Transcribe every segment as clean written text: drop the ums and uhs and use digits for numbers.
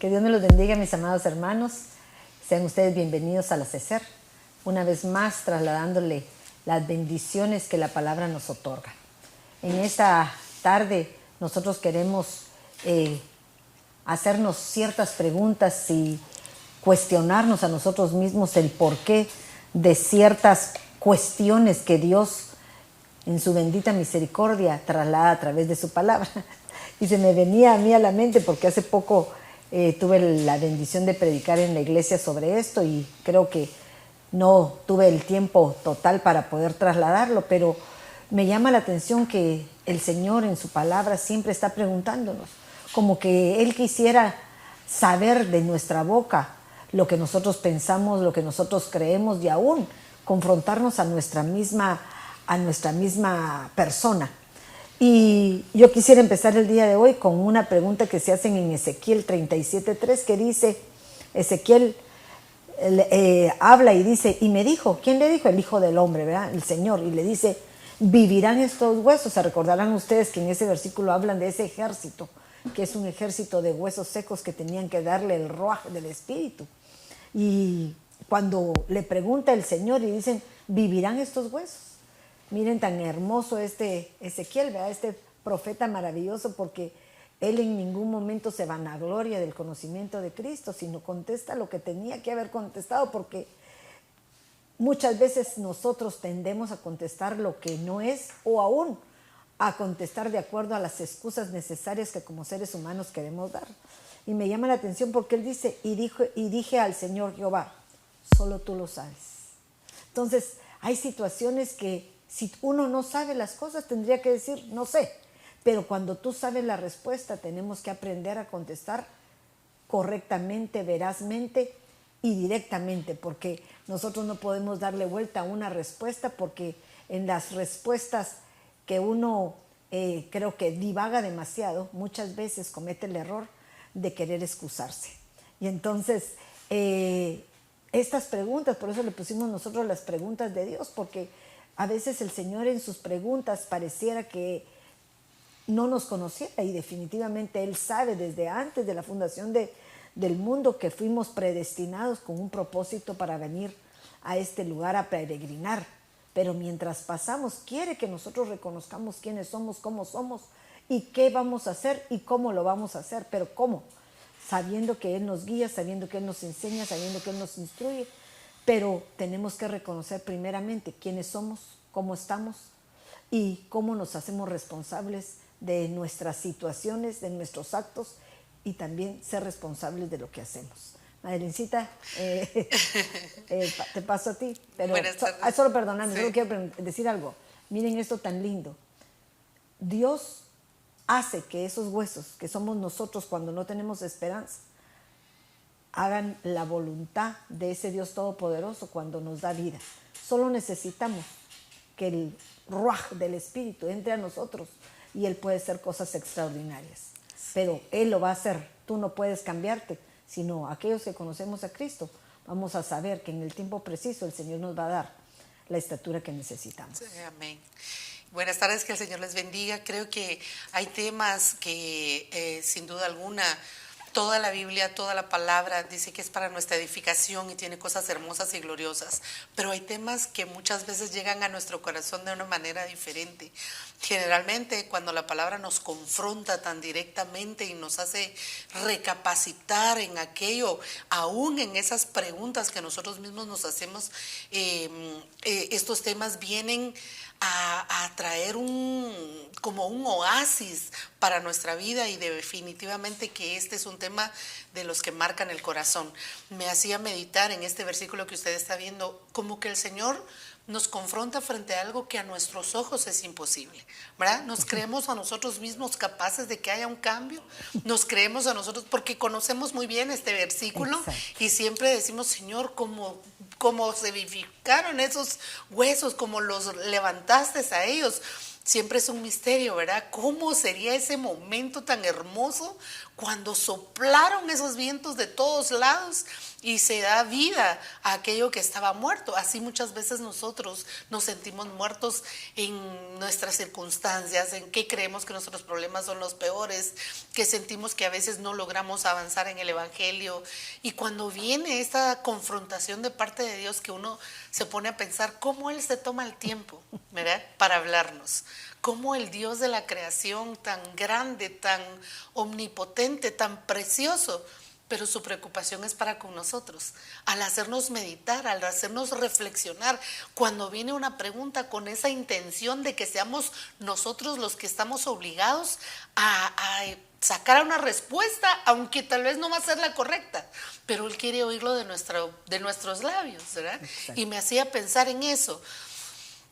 Que Dios me los bendiga, mis amados hermanos. Sean ustedes bienvenidos a la CECER, una vez más trasladándole las bendiciones que la palabra nos otorga. En esta tarde nosotros queremos hacernos ciertas preguntas y cuestionarnos a nosotros mismos el porqué de ciertas cuestiones que Dios en su bendita misericordia traslada a través de su palabra. Y se me venía a mí a la mente porque hace poco tuve la bendición de predicar en la iglesia sobre esto y creo que no tuve el tiempo total para poder trasladarlo, pero me llama la atención que el Señor en su palabra siempre está preguntándonos, como que Él quisiera saber de nuestra boca lo que nosotros pensamos, lo que nosotros creemos y aún confrontarnos a nuestra misma persona. Y yo quisiera empezar el día de hoy con una pregunta que se hacen en Ezequiel 37:3, que dice, Ezequiel habla y dice, y me dijo, ¿quién le dijo? El Hijo del Hombre, ¿verdad? El Señor, y le dice, ¿vivirán estos huesos? Se recordarán ustedes que en ese versículo hablan de ese ejército, que es un ejército de huesos secos que tenían que darle el ruaj del Espíritu. Y cuando le pregunta el Señor y dicen, ¿vivirán estos huesos? Miren tan hermoso este Ezequiel, ¿verdad? Este profeta maravilloso, porque él en ningún momento se vanagloria del conocimiento de Cristo, sino contesta lo que tenía que haber contestado, porque muchas veces nosotros tendemos a contestar lo que no es, o aún a contestar de acuerdo a las excusas necesarias que como seres humanos queremos dar. Y me llama la atención porque él dice, y dije al Señor Jehová, solo tú lo sabes. Entonces, hay situaciones que si uno no sabe las cosas, tendría que decir, no sé. Pero cuando tú sabes la respuesta, tenemos que aprender a contestar correctamente, verazmente y directamente, porque nosotros no podemos darle vuelta a una respuesta, porque en las respuestas que uno creo que divaga demasiado, muchas veces comete el error de querer excusarse. Y entonces, estas preguntas, por eso le pusimos nosotros las preguntas de Dios, porque a veces el Señor en sus preguntas pareciera que no nos conociera, y definitivamente Él sabe desde antes de la fundación del mundo que fuimos predestinados con un propósito para venir a este lugar a peregrinar. Pero mientras pasamos, quiere que nosotros reconozcamos quiénes somos, cómo somos y qué vamos a hacer y cómo lo vamos a hacer. Pero ¿cómo? Sabiendo que Él nos guía, sabiendo que Él nos enseña, sabiendo que Él nos instruye. Pero tenemos que reconocer primeramente quiénes somos, cómo estamos y cómo nos hacemos responsables de nuestras situaciones, de nuestros actos, y también ser responsables de lo que hacemos. Madelincita, te paso a ti, pero solo perdóname, solo quiero decir algo. Miren esto tan lindo. Dios hace que esos huesos, que somos nosotros cuando no tenemos esperanza, hagan la voluntad de ese Dios todopoderoso cuando nos da vida. Solo necesitamos que el ruaj del Espíritu entre a nosotros y Él puede hacer cosas extraordinarias. Pero Él lo va a hacer. Tú no puedes cambiarte, sino aquellos que conocemos a Cristo vamos a saber que en el tiempo preciso el Señor nos va a dar la estatura que necesitamos. Sí, amén. Buenas tardes, que el Señor les bendiga. Creo que hay temas que sin duda alguna toda la Biblia, toda la palabra dice que es para nuestra edificación y tiene cosas hermosas y gloriosas, pero hay temas que muchas veces llegan a nuestro corazón de una manera diferente. Generalmente cuando la palabra nos confronta tan directamente y nos hace recapacitar en aquello, aún en esas preguntas que nosotros mismos nos hacemos, estos temas vienen a traer como un oasis para nuestra vida, y definitivamente que este es un tema de los que marcan el corazón. Me hacía meditar en este versículo que usted está viendo, como que el Señor nos confronta frente a algo que a nuestros ojos es imposible, ¿verdad? Nos creemos a nosotros mismos capaces de que haya un cambio, nos creemos a nosotros, porque conocemos muy bien este versículo. Exacto. Y siempre decimos, Señor, ¿cómo se vivificaron esos huesos, cómo los levantaste a ellos? Siempre es un misterio, ¿verdad? ¿Cómo sería ese momento tan hermoso cuando soplaron esos vientos de todos lados y se da vida a aquello que estaba muerto. Así muchas veces nosotros nos sentimos muertos en nuestras circunstancias, en que creemos que nuestros problemas son los peores, que sentimos que a veces no logramos avanzar en el Evangelio. Y cuando viene esta confrontación de parte de Dios, que uno se pone a pensar cómo Él se toma el tiempo, ¿verdad?, para hablarnos. Cómo el Dios de la creación, tan grande, tan omnipotente, tan precioso, pero su preocupación es para con nosotros, al hacernos meditar, al hacernos reflexionar, cuando viene una pregunta con esa intención de que seamos nosotros los que estamos obligados a sacar una respuesta, aunque tal vez no va a ser la correcta, pero Él quiere oírlo de nuestros labios, ¿verdad? Exacto. Y me hacía pensar en eso.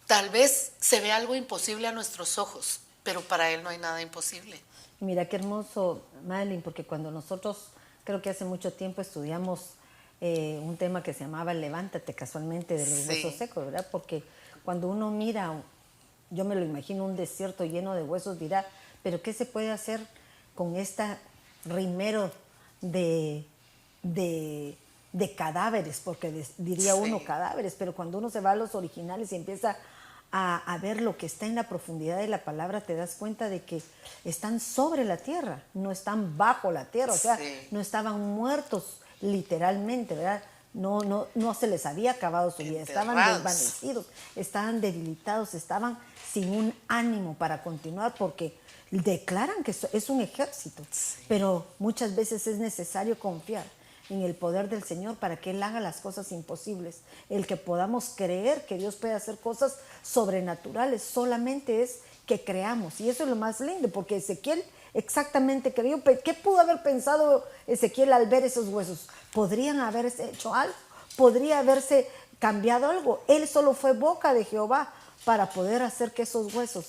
Tal vez se ve algo imposible a nuestros ojos, pero para Él no hay nada imposible. Mira qué hermoso, Madeline, porque cuando nosotros, creo que hace mucho tiempo estudiamos un tema que se llamaba Levántate, casualmente, de los huesos secos, ¿verdad? Porque cuando uno mira, yo me lo imagino, un desierto lleno de huesos, dirá, pero ¿qué se puede hacer con esta rimero de cadáveres? Porque diría uno cadáveres, pero cuando uno se va a los originales y empieza a ver lo que está en la profundidad de la palabra, te das cuenta de que están sobre la tierra, no están bajo la tierra, o sea, no estaban muertos literalmente, ¿verdad? No se les había acabado su vida, estaban desvanecidos, estaban debilitados, estaban sin un ánimo para continuar, porque declaran que es un ejército, pero muchas veces es necesario confiar en el poder del Señor para que Él haga las cosas imposibles. El que podamos creer que Dios puede hacer cosas sobrenaturales solamente es que creamos, y eso es lo más lindo, porque Ezequiel exactamente creyó. ¿Qué pudo haber pensado Ezequiel al ver esos huesos? ¿Podrían haberse hecho algo? ¿Podría haberse cambiado algo? Él solo fue boca de Jehová para poder hacer que esos huesos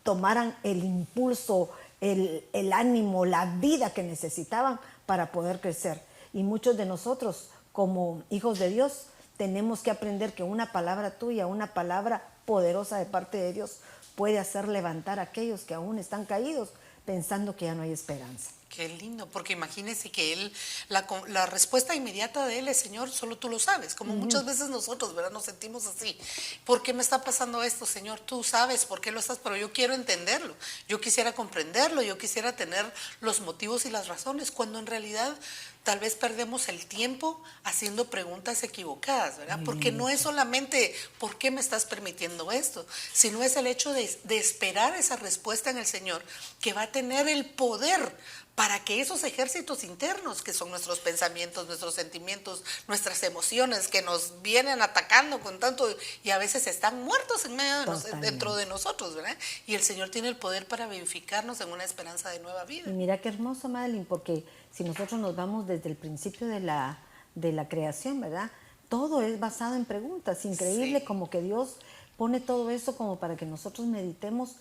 tomaran el impulso, el ánimo, la vida que necesitaban para poder crecer. Y muchos de nosotros, como hijos de Dios, tenemos que aprender que una palabra tuya, una palabra poderosa de parte de Dios, puede hacer levantar a aquellos que aún están caídos, pensando que ya no hay esperanza. Qué lindo, porque imagínese que Él, la respuesta inmediata de Él es: Señor, solo tú lo sabes, como muchas veces nosotros, ¿verdad?, nos sentimos así. ¿Por qué me está pasando esto, Señor? Tú sabes por qué lo estás, pero yo quiero entenderlo, yo quisiera comprenderlo, yo quisiera tener los motivos y las razones, cuando en realidad tal vez perdemos el tiempo haciendo preguntas equivocadas, ¿verdad? Porque no es solamente ¿por qué me estás permitiendo esto?, sino es el hecho de esperar esa respuesta en el Señor, que va a tener el poder para que esos ejércitos internos, que son nuestros pensamientos, nuestros sentimientos, nuestras emociones, que nos vienen atacando con tanto, y a veces están muertos en medio dentro de nosotros, ¿verdad? Y el Señor tiene el poder para vivificarnos en una esperanza de nueva vida. Y mira qué hermoso, Madeline, porque si nosotros nos vamos desde el principio de la creación, ¿verdad? Todo es basado en preguntas. Increíble como que Dios pone todo eso como para que nosotros meditemos,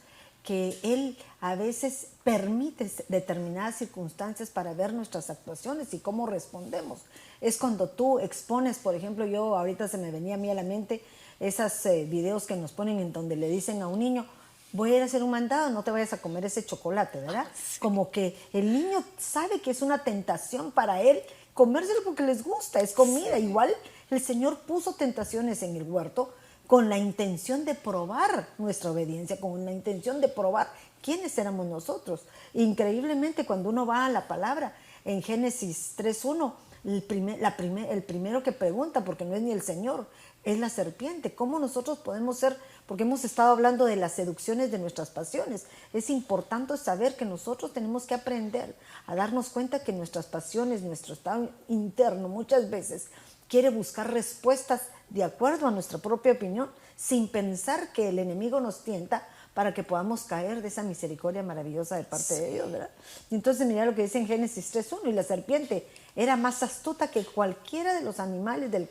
que Él a veces permite determinadas circunstancias para ver nuestras actuaciones y cómo respondemos. Es cuando tú expones, por ejemplo, yo ahorita se me venía a mí a la mente esos videos que nos ponen en donde le dicen a un niño: voy a ir a hacer un mandado, no te vayas a comer ese chocolate, ¿verdad? Como que el niño sabe que es una tentación para él comérselo porque les gusta, es comida. Igual el Señor puso tentaciones en el huerto con la intención de probar nuestra obediencia, con la intención de probar quiénes éramos nosotros. Increíblemente, cuando uno va a la palabra, en Génesis 3:1, el primero que pregunta, porque no es ni el Señor, es la serpiente. ¿Cómo nosotros podemos ser? Porque hemos estado hablando de las seducciones de nuestras pasiones. Es importante saber que nosotros tenemos que aprender a darnos cuenta que nuestras pasiones, nuestro estado interno, muchas veces quiere buscar respuestas de acuerdo a nuestra propia opinión, sin pensar que el enemigo nos tienta para que podamos caer de esa misericordia maravillosa de parte de Dios, ¿verdad? Y entonces mira lo que dice en Génesis 3:1: y la serpiente era más astuta que cualquiera de los animales del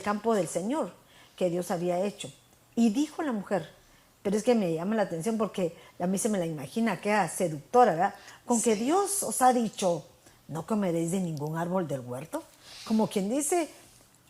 campo del Señor que Dios había hecho. Y dijo la mujer, pero es que me llama la atención porque a mí se me la imagina que era seductora, ¿verdad? Con que Dios os ha dicho: no comeréis de ningún árbol del huerto. Como quien dice: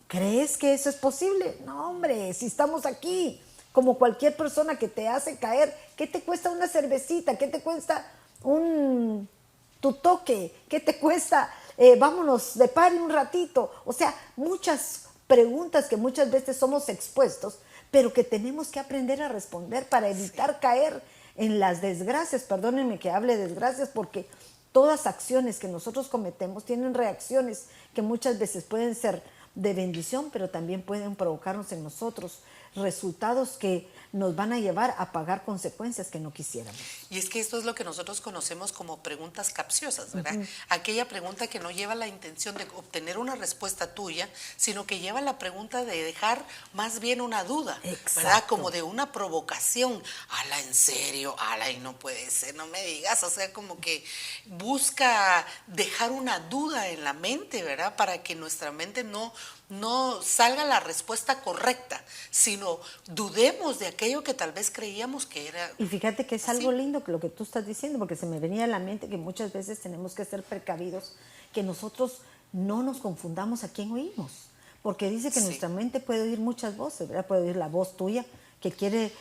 ¿crees que eso es posible? No, hombre, si estamos aquí, como cualquier persona que te hace caer, ¿qué te cuesta una cervecita? ¿Qué te cuesta tu toque? ¿Qué te cuesta vámonos de party un ratito. O sea, muchas preguntas que muchas veces somos expuestos, pero que tenemos que aprender a responder para evitar caer en las desgracias. Perdónenme que hable de desgracias, porque todas acciones que nosotros cometemos tienen reacciones que muchas veces pueden ser de bendición, pero también pueden provocarnos en nosotros resultados que nos van a llevar a pagar consecuencias que no quisiéramos. Y es que esto es lo que nosotros conocemos como preguntas capciosas, ¿verdad? Aquella pregunta que no lleva la intención de obtener una respuesta tuya, sino que lleva la pregunta de dejar más bien una duda, ¿verdad? Como de una provocación. Ala, en serio, ala, y no puede ser, no me digas. O sea, como que busca dejar una duda en la mente, ¿verdad? Para que nuestra mente no salga la respuesta correcta, sino dudemos de aquello que tal vez creíamos que era. Y fíjate que es algo lindo que lo que tú estás diciendo, porque se me venía a la mente que muchas veces tenemos que ser precavidos, que nosotros no nos confundamos a quién oímos, porque dice que nuestra mente puede oír muchas voces, ¿verdad? Puede oír la voz tuya que quiere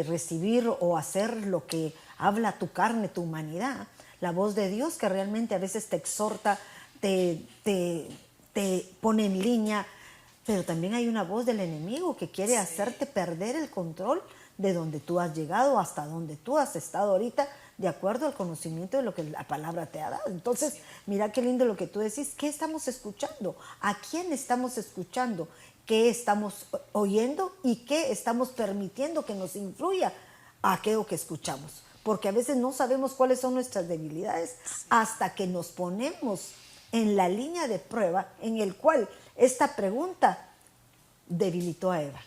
recibir o hacer lo que habla tu carne, tu humanidad, la voz de Dios que realmente a veces te exhorta, te pone en línea, pero también hay una voz del enemigo que quiere hacerte perder el control de donde tú has llegado, hasta donde tú has estado ahorita, de acuerdo al conocimiento de lo que la palabra te ha dado. Entonces, mira qué lindo lo que tú decís. ¿Qué estamos escuchando? ¿A quién estamos escuchando? ¿Qué estamos oyendo? ¿Y qué estamos permitiendo que nos influya a aquello que escuchamos? Porque a veces no sabemos cuáles son nuestras debilidades hasta que nos ponemos en la línea de prueba en el cual esta pregunta debilitó a Eva.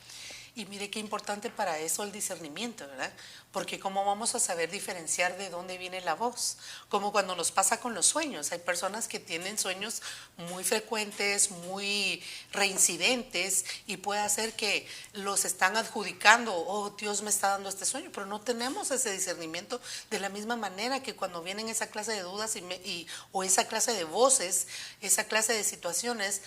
Y mire qué importante para eso el discernimiento, ¿verdad? Porque cómo vamos a saber diferenciar de dónde viene la voz, como cuando nos pasa con los sueños. Hay personas que tienen sueños muy frecuentes, muy reincidentes, y puede hacer que los están adjudicando, oh, Dios me está dando este sueño, pero no tenemos ese discernimiento de la misma manera que cuando vienen esa clase de dudas o esa clase de voces, esa clase de situaciones,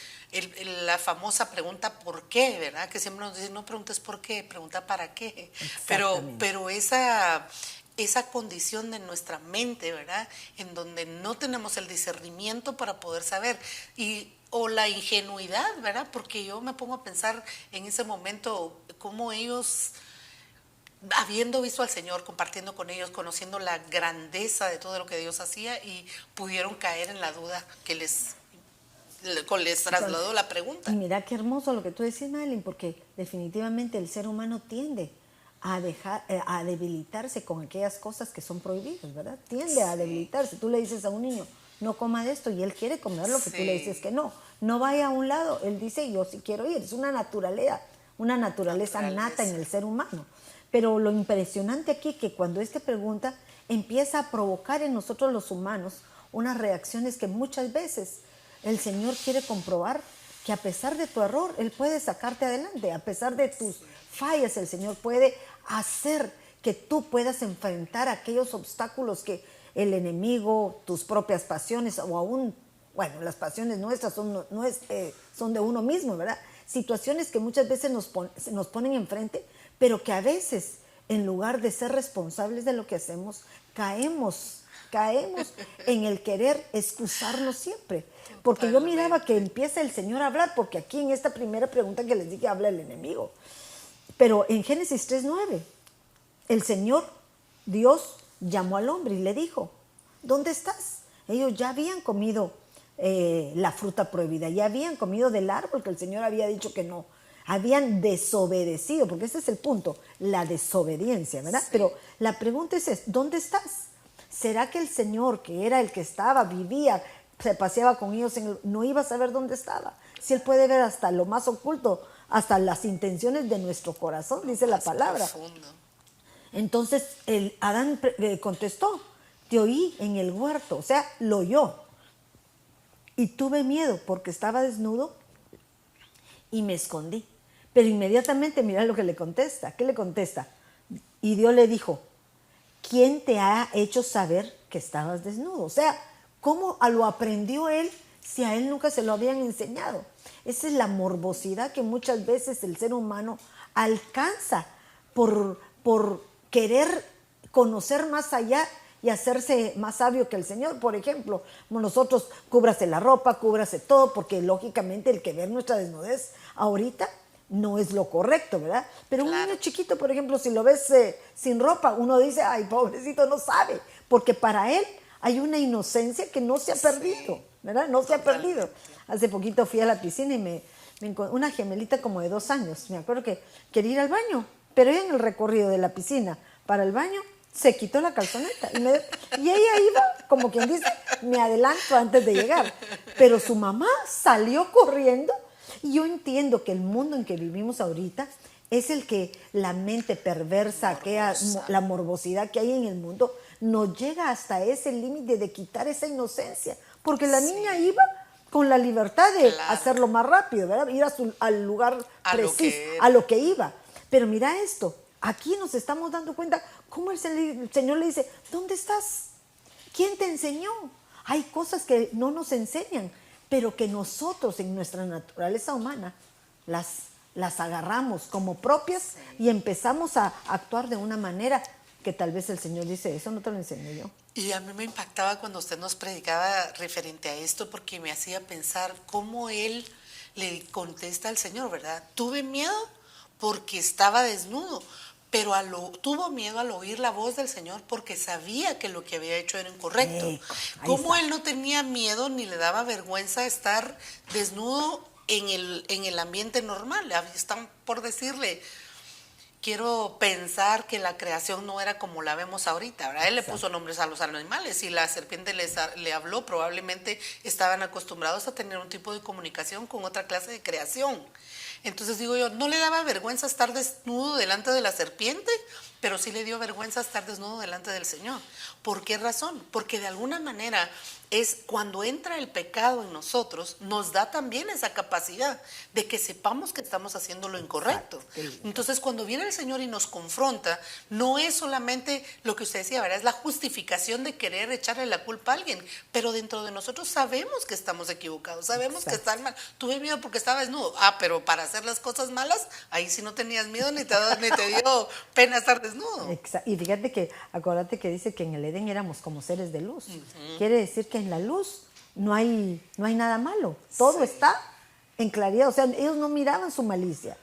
la famosa pregunta ¿por qué? ¿Verdad? Que siempre nos dicen, no preguntes por qué, pregunta para qué. Pero esa condición de nuestra mente, ¿verdad? En donde no tenemos el discernimiento para poder saber, o la ingenuidad, ¿verdad? Porque yo me pongo a pensar en ese momento cómo ellos, habiendo visto al Señor, compartiendo con ellos, conociendo la grandeza de todo lo que Dios hacía, y pudieron caer en la duda que les trasladó la pregunta. Y mira qué hermoso lo que tú decís, Madeline, porque definitivamente el ser humano tiende a debilitarse con aquellas cosas que son prohibidas, ¿verdad? Tiende a debilitarse. Tú le dices a un niño, no coma de esto, y él quiere comer lo que tú le dices que no. No vaya a un lado, él dice, yo sí quiero ir. Es una naturaleza nata en el ser humano. Pero lo impresionante aquí es que cuando pregunta empieza a provocar en nosotros los humanos unas reacciones que muchas veces el Señor quiere comprobar que a pesar de tu error, Él puede sacarte adelante. A pesar de tus fallas, el Señor puede hacer que tú puedas enfrentar aquellos obstáculos que el enemigo, tus propias pasiones, o aún, bueno, las pasiones nuestras son de uno mismo, ¿verdad? Situaciones que muchas veces nos ponen enfrente, pero que a veces, en lugar de ser responsables de lo que hacemos, caemos en el querer excusarnos siempre. Porque yo miraba que empieza el Señor a hablar, porque aquí en esta primera pregunta que les dije habla el enemigo. Pero en Génesis 3:9, el Señor, Dios, llamó al hombre y le dijo, ¿dónde estás? Ellos ya habían comido la fruta prohibida, ya habían comido del árbol que el Señor había dicho que no. Habían desobedecido, porque ese es el punto, la desobediencia, ¿verdad? Sí. Pero la pregunta es, ¿dónde estás? ¿Será que el Señor, que era el que estaba, vivía, se paseaba con ellos, no iba a saber dónde estaba? Si Él puede ver hasta lo más oculto, hasta las intenciones de nuestro corazón, dice la palabra. Profundo. Entonces Adán contestó, te oí en el huerto, o sea, lo oyó. Y tuve miedo porque estaba desnudo y me escondí. Pero inmediatamente mira lo que le contesta. ¿Qué le contesta? Y Dios le dijo, ¿quién te ha hecho saber que estabas desnudo? O sea, ¿cómo lo aprendió él si a él nunca se lo habían enseñado? Esa es la morbosidad que muchas veces el ser humano alcanza por querer conocer más allá y hacerse más sabio que el Señor. Por ejemplo, nosotros cúbrase la ropa, cúbrase todo, porque lógicamente el que ve nuestra desnudez ahorita no es lo correcto, ¿verdad? Pero un niño chiquito, por ejemplo, si lo ves sin ropa, uno dice, ay, pobrecito, no sabe, porque para él hay una inocencia que no se ha perdido, ¿verdad? No se ha perdido. Hace poquito fui a la piscina y me encontré una gemelita como de 2 años. Me acuerdo que quería ir al baño, pero ella en el recorrido de la piscina para el baño se quitó la calzoneta y ella iba, como quien dice, me adelanto antes de llegar. Pero su mamá salió corriendo y yo entiendo que el mundo en que vivimos ahorita es el que la mente perversa, la morbosidad que hay en el mundo, nos llega hasta ese límite de quitar esa inocencia. Porque la niña iba con la libertad de hacerlo más rápido, ¿verdad? Ir al lugar preciso, a lo que iba. Pero mira esto, aquí nos estamos dando cuenta cómo el Señor le dice, ¿dónde estás? ¿Quién te enseñó? Hay cosas que no nos enseñan, pero que nosotros en nuestra naturaleza humana las agarramos como propias y empezamos a actuar de una manera que tal vez el Señor dice, eso no te lo enseñé yo. Y a mí me impactaba cuando usted nos predicaba referente a esto, porque me hacía pensar cómo él le contesta al Señor, ¿verdad? Tuve miedo porque estaba desnudo, pero tuvo miedo al oír la voz del Señor porque sabía que lo que había hecho era incorrecto. ¿Cómo él no tenía miedo ni le daba vergüenza estar desnudo en el ambiente normal? Están por decirle, quiero pensar que la creación no era como la vemos ahorita, ¿verdad? Él le puso nombres a los animales y la serpiente le habló, probablemente estaban acostumbrados a tener un tipo de comunicación con otra clase de creación. Entonces digo yo, ¿no le daba vergüenza estar desnudo delante de la serpiente? Pero sí le dio vergüenza estar desnudo delante del Señor. ¿Por qué razón? Porque de alguna manera es cuando entra el pecado en nosotros, nos da también esa capacidad de que sepamos que estamos haciendo lo incorrecto. Entonces cuando viene el Señor y nos confronta, no es solamente lo que usted decía, ¿verdad? Es la justificación de querer echarle la culpa a alguien, pero dentro de nosotros sabemos que estamos equivocados, sabemos que están mal. Tuve miedo porque estaba desnudo. Pero para hacer las cosas malas, ahí sí no tenías miedo ni te dio pena estar desnudo. Exacto. Y fíjate que, acuérdate que dice que en el Edén éramos como seres de luz. Quiere decir que en la luz no hay nada malo. Todo está en claridad. O sea, ellos no miraban su malicia.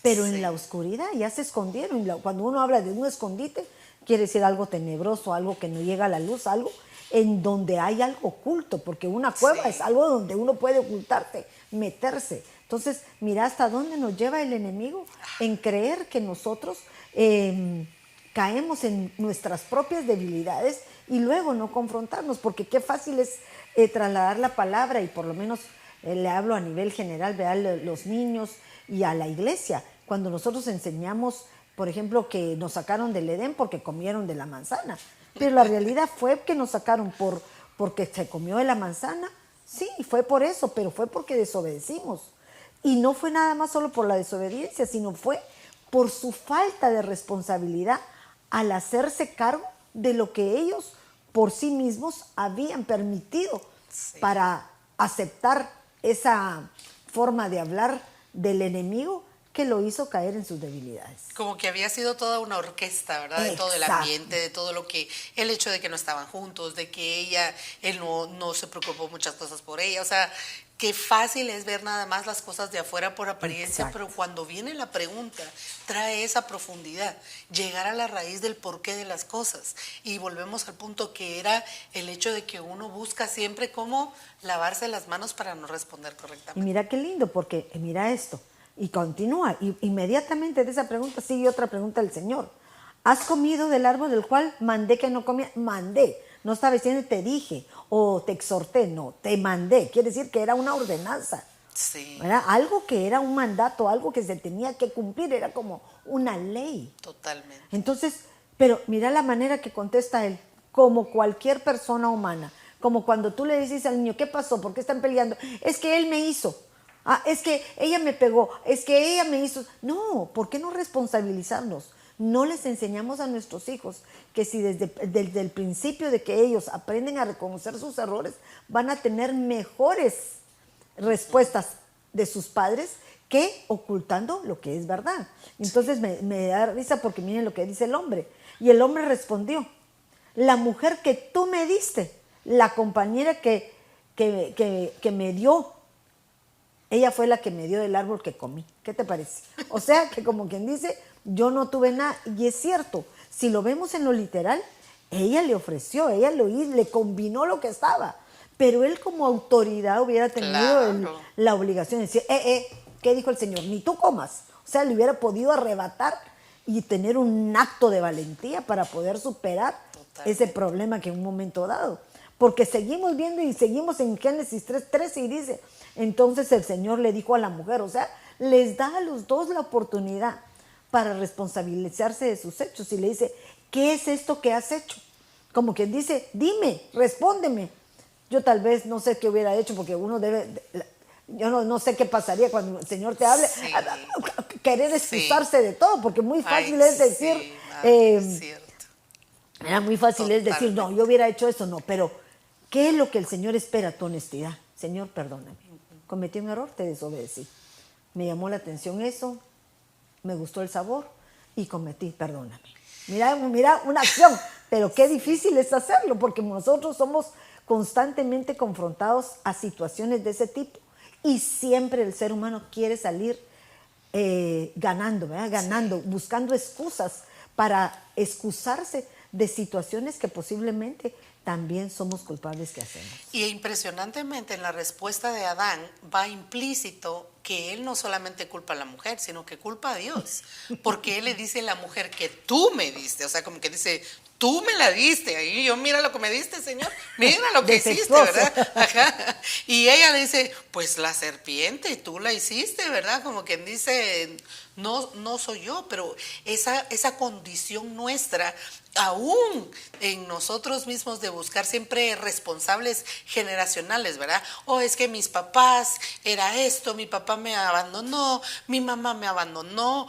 Pero en la oscuridad ya se escondieron. Cuando uno habla de un escondite, quiere decir algo tenebroso, algo que no llega a la luz, algo en donde hay algo oculto. Porque una cueva es algo donde uno puede ocultarse, meterse. Entonces, mira hasta dónde nos lleva el enemigo en creer que nosotros caemos en nuestras propias debilidades y luego no confrontarnos, porque qué fácil es trasladar la palabra, y por lo menos le hablo a nivel general, a los niños y a la iglesia. Cuando nosotros enseñamos, por ejemplo, que nos sacaron del Edén porque comieron de la manzana, pero la realidad fue que nos sacaron porque se comió de la manzana, sí, fue por eso, pero fue porque desobedecimos. Y no fue nada más solo por la desobediencia, sino fue por su falta de responsabilidad al hacerse cargo de lo que ellos por sí mismos habían permitido para aceptar esa forma de hablar del enemigo que lo hizo caer en sus debilidades. Como que había sido toda una orquesta, ¿verdad? De todo el ambiente, de todo lo que, el hecho de que no estaban juntos, de que él no se preocupó muchas cosas por ella, o sea, qué fácil es ver nada más las cosas de afuera por apariencia, pero cuando viene la pregunta, trae esa profundidad, llegar a la raíz del porqué de las cosas. Y volvemos al punto que era el hecho de que uno busca siempre cómo lavarse las manos para no responder correctamente. Y mira qué lindo, porque mira esto, y continúa, y inmediatamente de esa pregunta sigue otra pregunta del Señor. ¿Has comido del árbol del cual mandé que no comía? Mandé. No estaba diciendo te dije o te exhorté, no, te mandé. Quiere decir que era una ordenanza. Sí. ¿Verdad? Algo que era un mandato, algo que se tenía que cumplir, era como una ley. Totalmente. Entonces, pero mira la manera que contesta él, como cualquier persona humana, como cuando tú le dices al niño, ¿qué pasó? ¿Por qué están peleando? Es que él me hizo. Es que ella me pegó, es que ella me hizo. No, ¿por qué no responsabilizarnos? No les enseñamos a nuestros hijos que si desde el principio de que ellos aprenden a reconocer sus errores, van a tener mejores respuestas de sus padres que ocultando lo que es verdad. Entonces me da risa porque miren lo que dice el hombre. Y el hombre respondió, la mujer que tú me diste, la compañera que me dio, ella fue la que me dio del árbol que comí. ¿Qué te parece? O sea, que como quien dice, yo no tuve nada. Y es cierto, si lo vemos en lo literal, ella le ofreció, ella le combinó lo que estaba. Pero él como autoridad hubiera tenido la obligación de decir, ¿qué dijo el Señor? Ni tú comas. O sea, le hubiera podido arrebatar y tener un acto de valentía para poder superar ese problema que en un momento dado. Porque seguimos viendo y seguimos en Génesis 3:13 y dice, entonces el Señor le dijo a la mujer, o sea, les da a los dos la oportunidad para responsabilizarse de sus hechos y le dice, ¿qué es esto que has hecho? Como quien dice, dime, respóndeme. Yo tal vez no sé qué hubiera hecho porque uno debe, yo no sé qué pasaría cuando el Señor te hable, querer excusarse de todo, porque muy fácil es decir, era muy fácil es decir, no, yo hubiera hecho eso, no, pero ¿qué es lo que el Señor espera? Tu honestidad. Señor, perdóname, cometí un error, te desobedecí. Me llamó la atención eso, me gustó el sabor y cometí, perdóname. Mira una acción, pero qué difícil es hacerlo, porque nosotros somos constantemente confrontados a situaciones de ese tipo y siempre el ser humano quiere salir ganando, ¿verdad? Ganando, buscando excusas para excusarse de situaciones que posiblemente también somos culpables que hacemos. Y impresionantemente en la respuesta de Adán va implícito que él no solamente culpa a la mujer, sino que culpa a Dios, porque él le dice a la mujer que tú me diste, o sea, como que dice, tú me la diste, ahí yo mira lo que me diste, Señor, mira lo que hiciste, ¿verdad? Ajá. Y ella le dice, pues la serpiente, tú la hiciste, ¿verdad? Como quien dice, no soy yo, pero esa condición nuestra, aún en nosotros mismos de buscar siempre responsables generacionales, ¿verdad? O es que mis papás era esto, mi papá me abandonó, mi mamá me abandonó,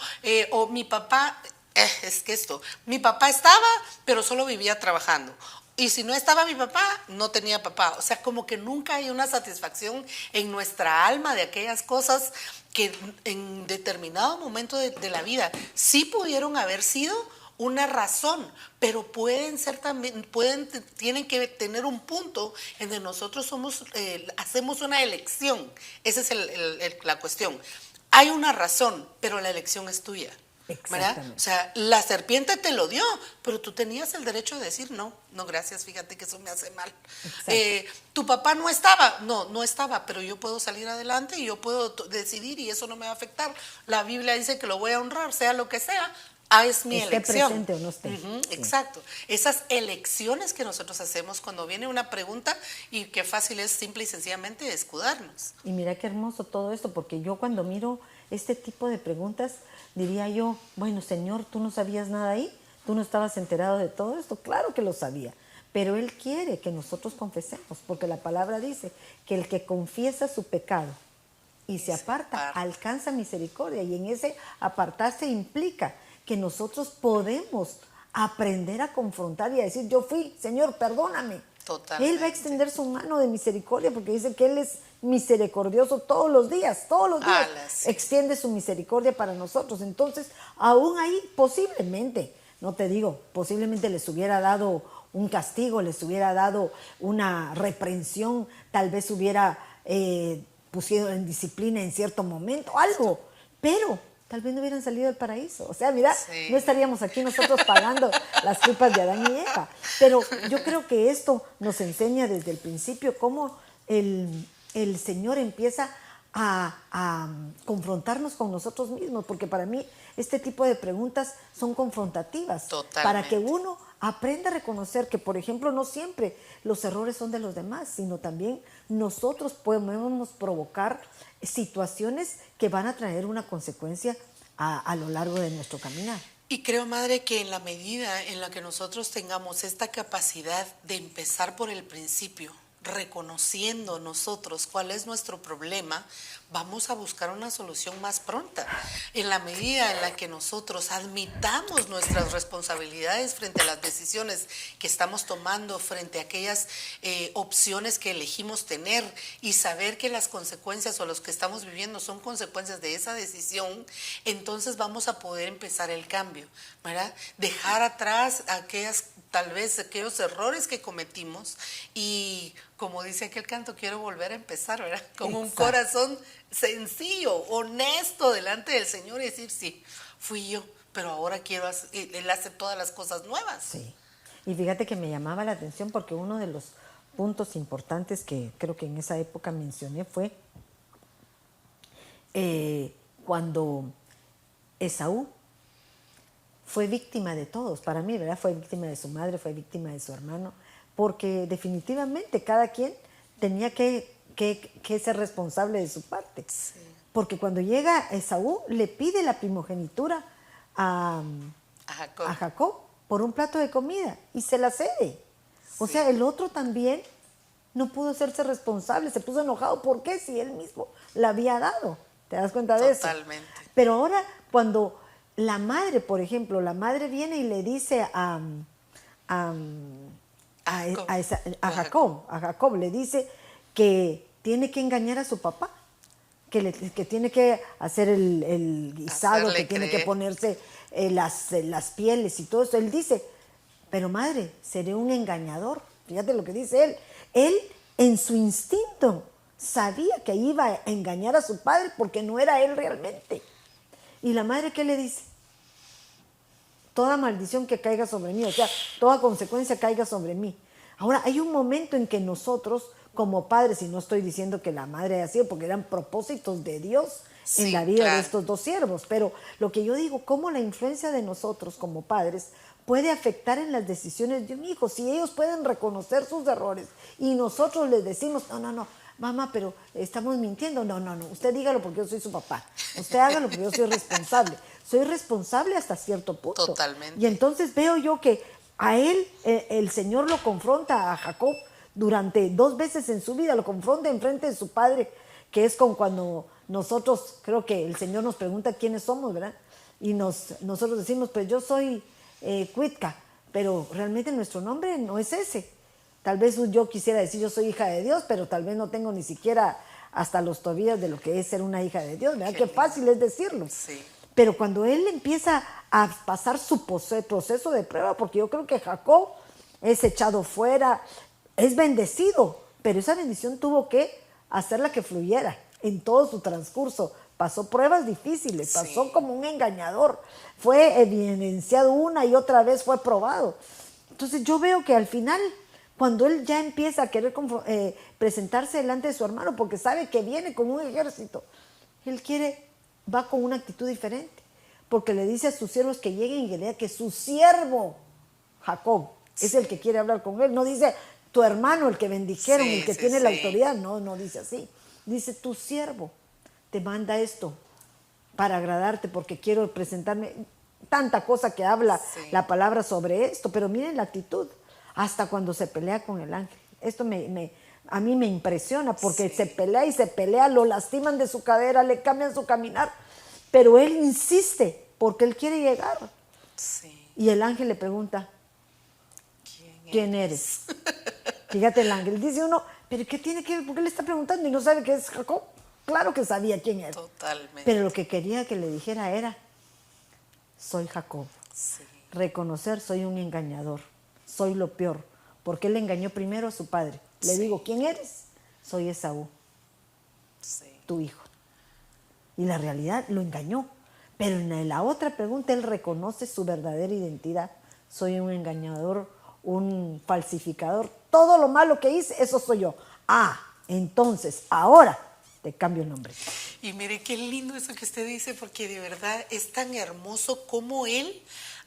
o mi papá, es que mi papá estaba, pero solo vivía trabajando. Y si no estaba mi papá, no tenía papá. O sea, como que nunca hay una satisfacción en nuestra alma de aquellas cosas que en determinado momento de la vida sí pudieron haber sido una razón, pero pueden ser también, tienen que tener un punto en donde nosotros hacemos una elección. Esa es la cuestión. Hay una razón, pero la elección es tuya. ¿Verdad? O sea, la serpiente te lo dio, pero tú tenías el derecho de decir no gracias, fíjate que eso me hace mal. Tu papá no estaba, no estaba, pero yo puedo salir adelante y yo puedo decidir y eso no me va a afectar. La Biblia dice que lo voy a honrar, sea lo que sea. Es mi elección. Presente o no esté. Sí. Exacto. Esas elecciones que nosotros hacemos cuando viene una pregunta y qué fácil es simple y sencillamente escudarnos. Y mira qué hermoso todo esto, porque yo cuando miro este tipo de preguntas, diría yo, bueno, Señor, ¿tú no sabías nada ahí? ¿Tú no estabas enterado de todo esto? Claro que lo sabía, pero Él quiere que nosotros confesemos, porque la palabra dice que el que confiesa su pecado y se aparta, alcanza misericordia, y en ese apartarse implica que nosotros podemos aprender a confrontar y a decir, yo fui, Señor, perdóname. Totalmente. Él va a extender su mano de misericordia porque dice que Él es misericordioso todos los días extiende su misericordia para nosotros. Entonces, aún ahí posiblemente, no te digo, posiblemente les hubiera dado un castigo, les hubiera dado una reprensión, tal vez hubiera pusido en disciplina en cierto momento, algo, pero tal vez no hubieran salido del paraíso. O sea, mira, no estaríamos aquí nosotros pagando las culpas de Adán y Eva. Pero yo creo que esto nos enseña desde el principio cómo el Señor empieza a confrontarnos con nosotros mismos, porque para mí este tipo de preguntas son confrontativas. Totalmente. Para que uno aprenda a reconocer que, por ejemplo, no siempre los errores son de los demás, sino también nosotros podemos provocar situaciones que van a traer una consecuencia a lo largo de nuestro caminar. Y creo, Madre, que en la medida en la que nosotros tengamos esta capacidad de empezar por el principio, reconociendo nosotros cuál es nuestro problema, vamos a buscar una solución más pronta. En la medida en la que nosotros admitamos nuestras responsabilidades frente a las decisiones que estamos tomando, frente a aquellas opciones que elegimos tener, y saber que las consecuencias o los que estamos viviendo son consecuencias de esa decisión, entonces vamos a poder empezar el cambio, ¿verdad? Dejar atrás tal vez aquellos errores que cometimos y, como dice aquel canto, quiero volver a empezar, ¿verdad? Con un corazón sencillo, honesto delante del Señor y decir, sí, fui yo, pero ahora quiero Él hace todas las cosas nuevas. Sí. Y fíjate que me llamaba la atención porque uno de los puntos importantes que creo que en esa época mencioné fue cuando Esaú fue víctima de todos, para mí, ¿verdad? Fue víctima de su madre, fue víctima de su hermano, porque definitivamente cada quien tenía que ser responsable de su parte. Sí. Porque cuando llega Esaú, le pide la primogenitura a Jacob por un plato de comida y se la cede. Sí. O sea, el otro también no pudo hacerse responsable, se puso enojado. ¿Por qué? Si él mismo la había dado. ¿Te das cuenta de eso? Totalmente. Pero ahora, cuando la madre, por ejemplo, la madre viene y le dice a Jacob, le dice que tiene que engañar a su papá, que tiene que hacer el guisado, que tiene que ponerse las pieles y todo eso. Él dice, pero madre, seré un engañador. Fíjate lo que dice él. Él, en su instinto, sabía que iba a engañar a su padre porque no era él realmente. ¿Y la madre qué le dice? Toda maldición que caiga sobre mí, o sea, toda consecuencia caiga sobre mí. Ahora, hay un momento en que nosotros, como padres, y no estoy diciendo que la madre haya sido, porque eran propósitos de Dios en la vida de estos dos siervos, pero lo que yo digo, cómo la influencia de nosotros como padres puede afectar en las decisiones de un hijo. Si ellos pueden reconocer sus errores y nosotros les decimos, no, mamá, pero estamos mintiendo. No, usted dígalo porque yo soy su papá. Usted hágalo porque yo soy responsable. Soy responsable hasta cierto punto. Totalmente. Y entonces veo yo que a él, el Señor lo confronta a Jacob durante 2 veces en su vida, lo confronta enfrente de su padre, que es como cuando nosotros, creo que el Señor nos pregunta quiénes somos, ¿verdad? Y nosotros decimos, pues yo soy Cuitca, pero realmente nuestro nombre no es ese. Tal vez yo quisiera decir yo soy hija de Dios, pero tal vez no tengo ni siquiera hasta los tobillos de lo que es ser una hija de Dios, ¿verdad? Qué fácil es decirlo. Sí. Pero cuando él empieza a pasar su proceso de prueba, porque yo creo que Jacob es echado fuera, es bendecido, pero esa bendición tuvo que hacerla que fluyera en todo su transcurso. Pasó pruebas difíciles, pasó como un engañador, fue evidenciado una y otra vez, fue probado. Entonces yo veo que al final, cuando él ya empieza a querer presentarse delante de su hermano, porque sabe que viene con un ejército, él va con una actitud diferente, porque le dice a sus siervos que lleguen y que le diga que su siervo, Jacob, es el que quiere hablar con él. No dice tu hermano, el que bendijeron, el que tiene la autoridad. No dice así. Dice tu siervo te manda esto para agradarte porque quiero presentarme. Tanta cosa que habla la palabra sobre esto, pero miren la actitud. Hasta cuando se pelea con el ángel. Esto a mí me impresiona porque se pelea, lo lastiman de su cadera, le cambian su caminar, pero él insiste porque él quiere llegar. Sí. Y el ángel le pregunta, ¿quién eres? Fíjate, el ángel dice uno, pero ¿qué tiene que ver? ¿Por qué le está preguntando y no sabe que es Jacob? Claro que sabía quién era. Totalmente. Pero lo que quería que le dijera era, soy Jacob. Sí. Reconocer, soy un engañador, soy lo peor, porque él engañó primero a su padre. Le digo, ¿quién eres? Soy Esaú, tu hijo. Y la realidad lo engañó. Pero en la otra pregunta él reconoce su verdadera identidad. Soy un engañador, un falsificador. Todo lo malo que hice, eso soy yo. Entonces, ahora te cambio el nombre. Y mire qué lindo eso que usted dice, porque de verdad es tan hermoso como él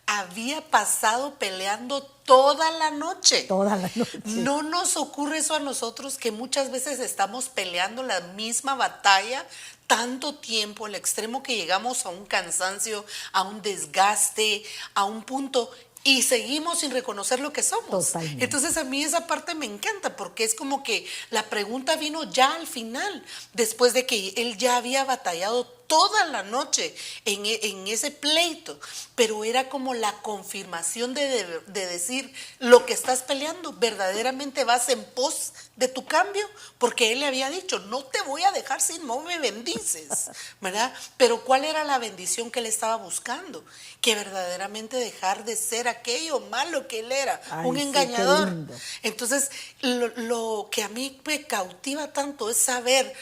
había pasado peleando toda la noche. Toda la noche. No nos ocurre eso a nosotros, que muchas veces estamos peleando la misma batalla tanto tiempo, al extremo que llegamos a un cansancio, a un desgaste, a un punto y seguimos sin reconocer lo que somos. Totalmente. Entonces a mí esa parte me encanta porque es como que la pregunta vino ya al final, después de que él ya había batallado toda la noche en ese pleito, pero era como la confirmación de decir, lo que estás peleando, verdaderamente vas en pos de tu cambio, porque él le había dicho, no te voy a dejar si no me bendices, ¿verdad? Pero ¿cuál era la bendición que él estaba buscando? Que verdaderamente dejar de ser aquello malo que él era, Ay, un sí, engañador. qué lindo. Entonces, lo que a mí me cautiva tanto es saber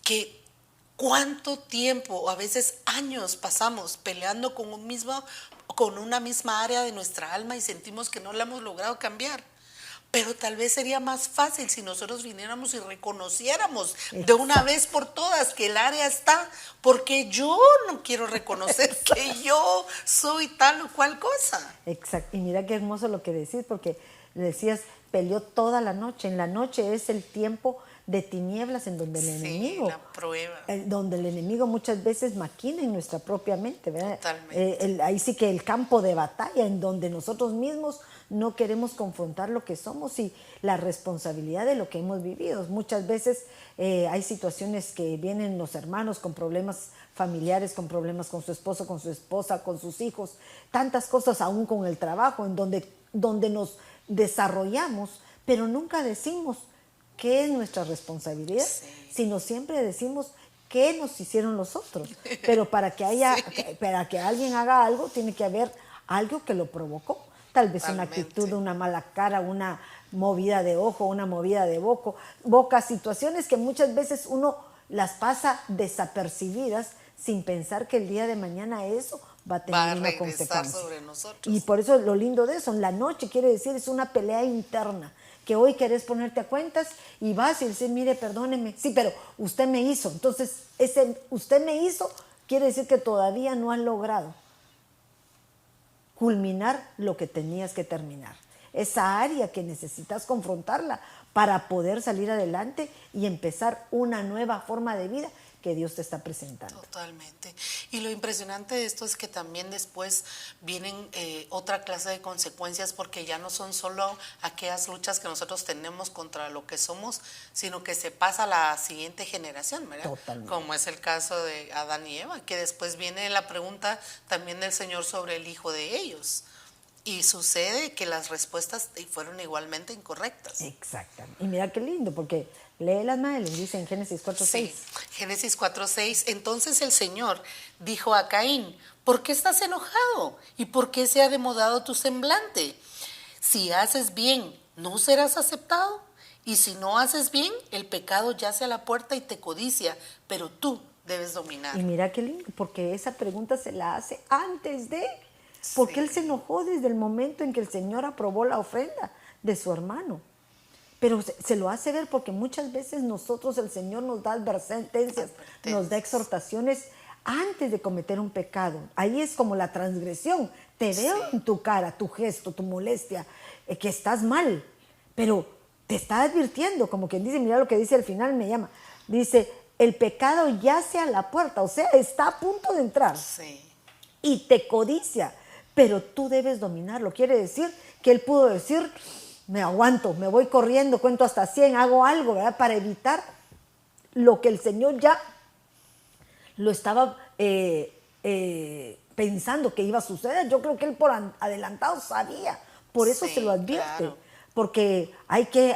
que cuánto tiempo, o a veces años, pasamos peleando con una misma área de nuestra alma y sentimos que no la hemos logrado cambiar. Pero tal vez sería más fácil si nosotros viniéramos y reconociéramos de una vez por todas que el área está, porque yo no quiero reconocer que yo soy tal o cual cosa. Exacto. Y mira qué hermoso lo que decís, porque decías, peleó toda la noche. En la noche es el tiempo de tinieblas en donde el enemigo, la prueba. Donde el enemigo muchas veces maquina en nuestra propia mente, ¿verdad? Totalmente. Ahí sí que el campo de batalla en donde nosotros mismos no queremos confrontar lo que somos y la responsabilidad de lo que hemos vivido. Muchas veces hay situaciones que vienen los hermanos con problemas familiares, con problemas con su esposo, con su esposa, con sus hijos, tantas cosas aún con el trabajo, en donde nos desarrollamos, pero nunca decimos qué es nuestra responsabilidad, sino siempre decimos qué nos hicieron los otros. Pero para que alguien haga algo, tiene que haber algo que lo provocó. Tal vez una actitud, una mala cara, una movida de ojo, una movida de boca, situaciones que muchas veces uno las pasa desapercibidas sin pensar que el día de mañana eso va a tener una consecuencia. Sobre nosotros. Y por eso lo lindo de eso, en la noche quiere decir es una pelea interna, que hoy querés ponerte a cuentas y vas y dices, mire, perdóneme, sí, pero usted me hizo. Entonces, ese usted me hizo quiere decir que todavía no has logrado culminar lo que tenías que terminar. Esa área que necesitas confrontarla para poder salir adelante y empezar una nueva forma de vida que Dios te está presentando. Totalmente. Y lo impresionante de esto es que también después vienen otra clase de consecuencias, porque ya no son solo aquellas luchas que nosotros tenemos contra lo que somos, sino que se pasa a la siguiente generación, ¿verdad? Totalmente. Como es el caso de Adán y Eva, que después viene la pregunta también del Señor sobre el hijo de ellos. Y sucede que las respuestas fueron igualmente incorrectas. Exactamente. Y mira qué lindo, porque lee las Madeleine, dice en Génesis 4:6. Sí, Génesis 4:6. Entonces el Señor dijo a Caín, ¿por qué estás enojado? ¿Y por qué se ha demudado tu semblante? Si haces bien, ¿no serás aceptado? Y si no haces bien, el pecado yace a la puerta y te codicia, pero tú debes dominar. Y mira qué lindo, porque esa pregunta se la hace antes de... Porque él se enojó desde el momento en que el Señor aprobó la ofrenda de su hermano. Pero se lo hace ver porque muchas veces nosotros, el Señor nos da advertencias, nos da exhortaciones antes de cometer un pecado. Ahí es como la transgresión. Te veo en tu cara, tu gesto, tu molestia, que estás mal. Pero te está advirtiendo, como quien dice, mira lo que dice al final, me llama. Dice, el pecado yace a la puerta, o sea, está a punto de entrar. Sí. Y te codicia. Pero tú debes dominarlo. Quiere decir que él pudo decir, me aguanto, me voy corriendo, cuento hasta 100, hago algo, ¿verdad? Para evitar lo que el Señor ya lo estaba pensando que iba a suceder. Yo creo que él por adelantado sabía, por eso se lo advierte. Claro. Porque hay que,